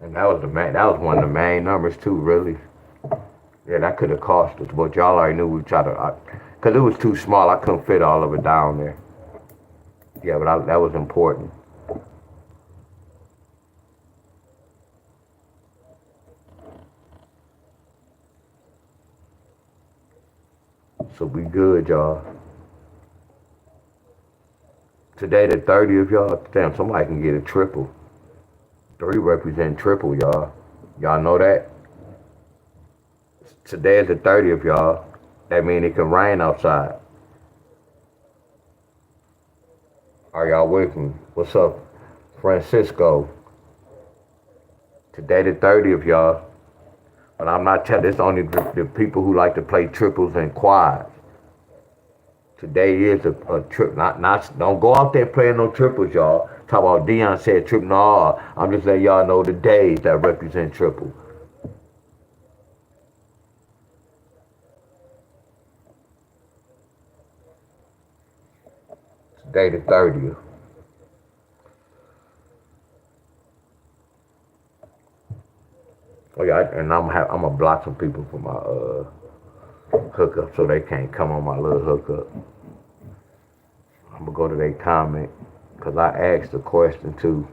And that was one of the main numbers too, really. Yeah, that could have cost us, but y'all already knew we tried to, cause it was too small. I couldn't fit all of it down there. Yeah, but that was important. So we good, y'all. Today the 30th, y'all. Damn, somebody can get a triple. 3 represent triple, y'all. Y'all know that? Today is the 30th, y'all. That means it can rain outside. Are y'all with me? What's up, Francisco? Today the 30th, y'all. But I'm not telling, it's only the people who like to play triples and quads. Today is a trip. Not. Don't go out there playing no triples, y'all. Talk about Deon said triple. No, I'm just letting y'all know the days that represent triple. Today the 30th. Oh yeah, and I'm gonna block some people from my hookup so they can't come on my little hookup. I'm gonna go to their comment because I asked a question too.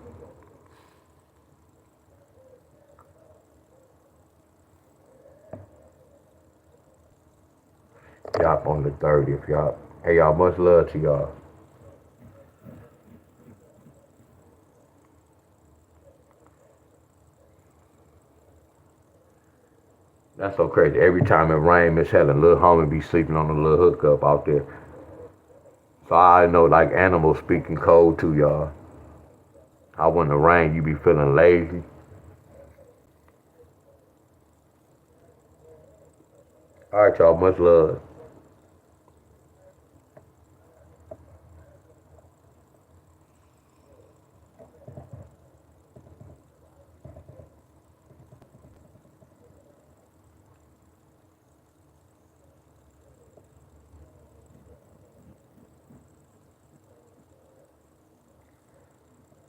Y'all on the 30th, y'all. Hey y'all, much love to y'all. That's so crazy. Every time it rain, Miss Helen, little homie be sleeping on the little hookup out there. So I know like animals speaking code too, y'all. How when the rain, you be feeling lazy. All right, y'all. Much love.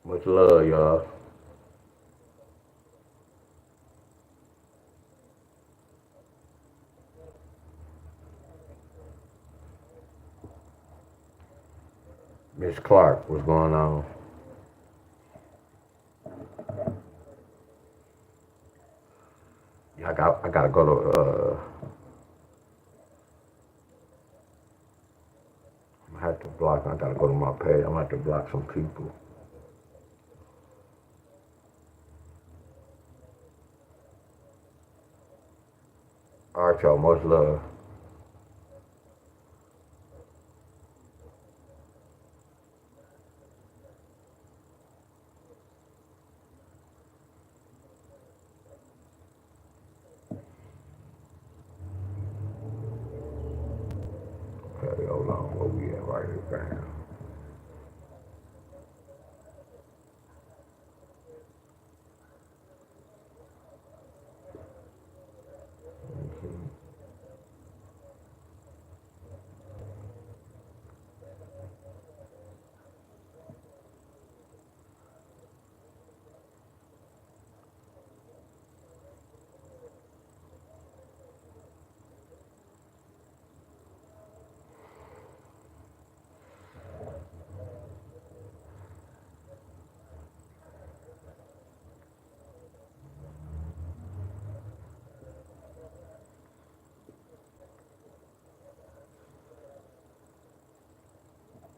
Much love, y'all. Miss Clark, what's going on? Yeah, I gotta go to I have to block. I gotta go to my page. I'm gonna have to block some people. All right, y'all. Much love. Okay, hold on. Where we at right here, fam?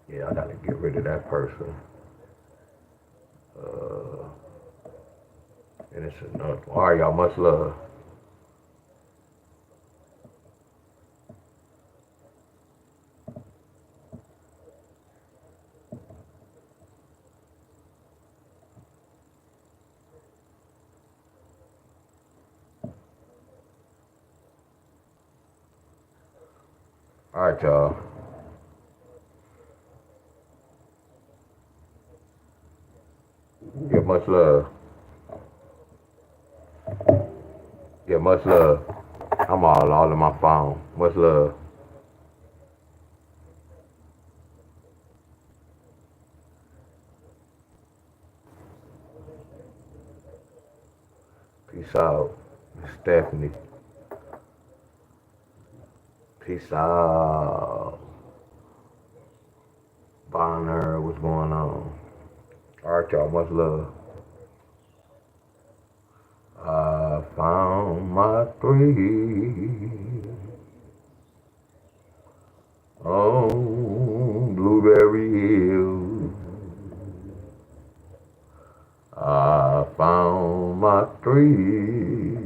Yeah, I gotta get rid of that person. Uh, and it's another one. All right, y'all. Much love. All right, y'all. Yeah, much love. Yeah, much love. I'm all in my phone. Much love. Peace out, Stephanie. Peace out, Bonner. What's going on? All right, y'all. Much love. I found my three on Blueberry Hill. I found my three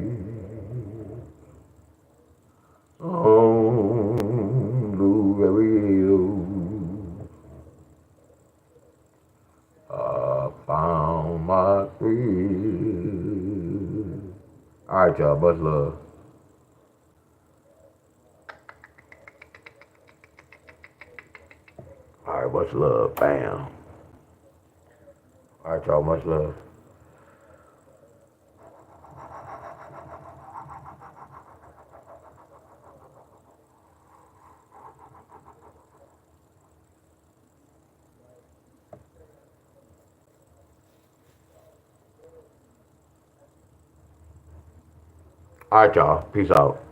on Blueberry Hill. I found my three. All right, y'all. Much love. All right, much love. Bam. All right, y'all. Much love. All right, y'all. Peace out.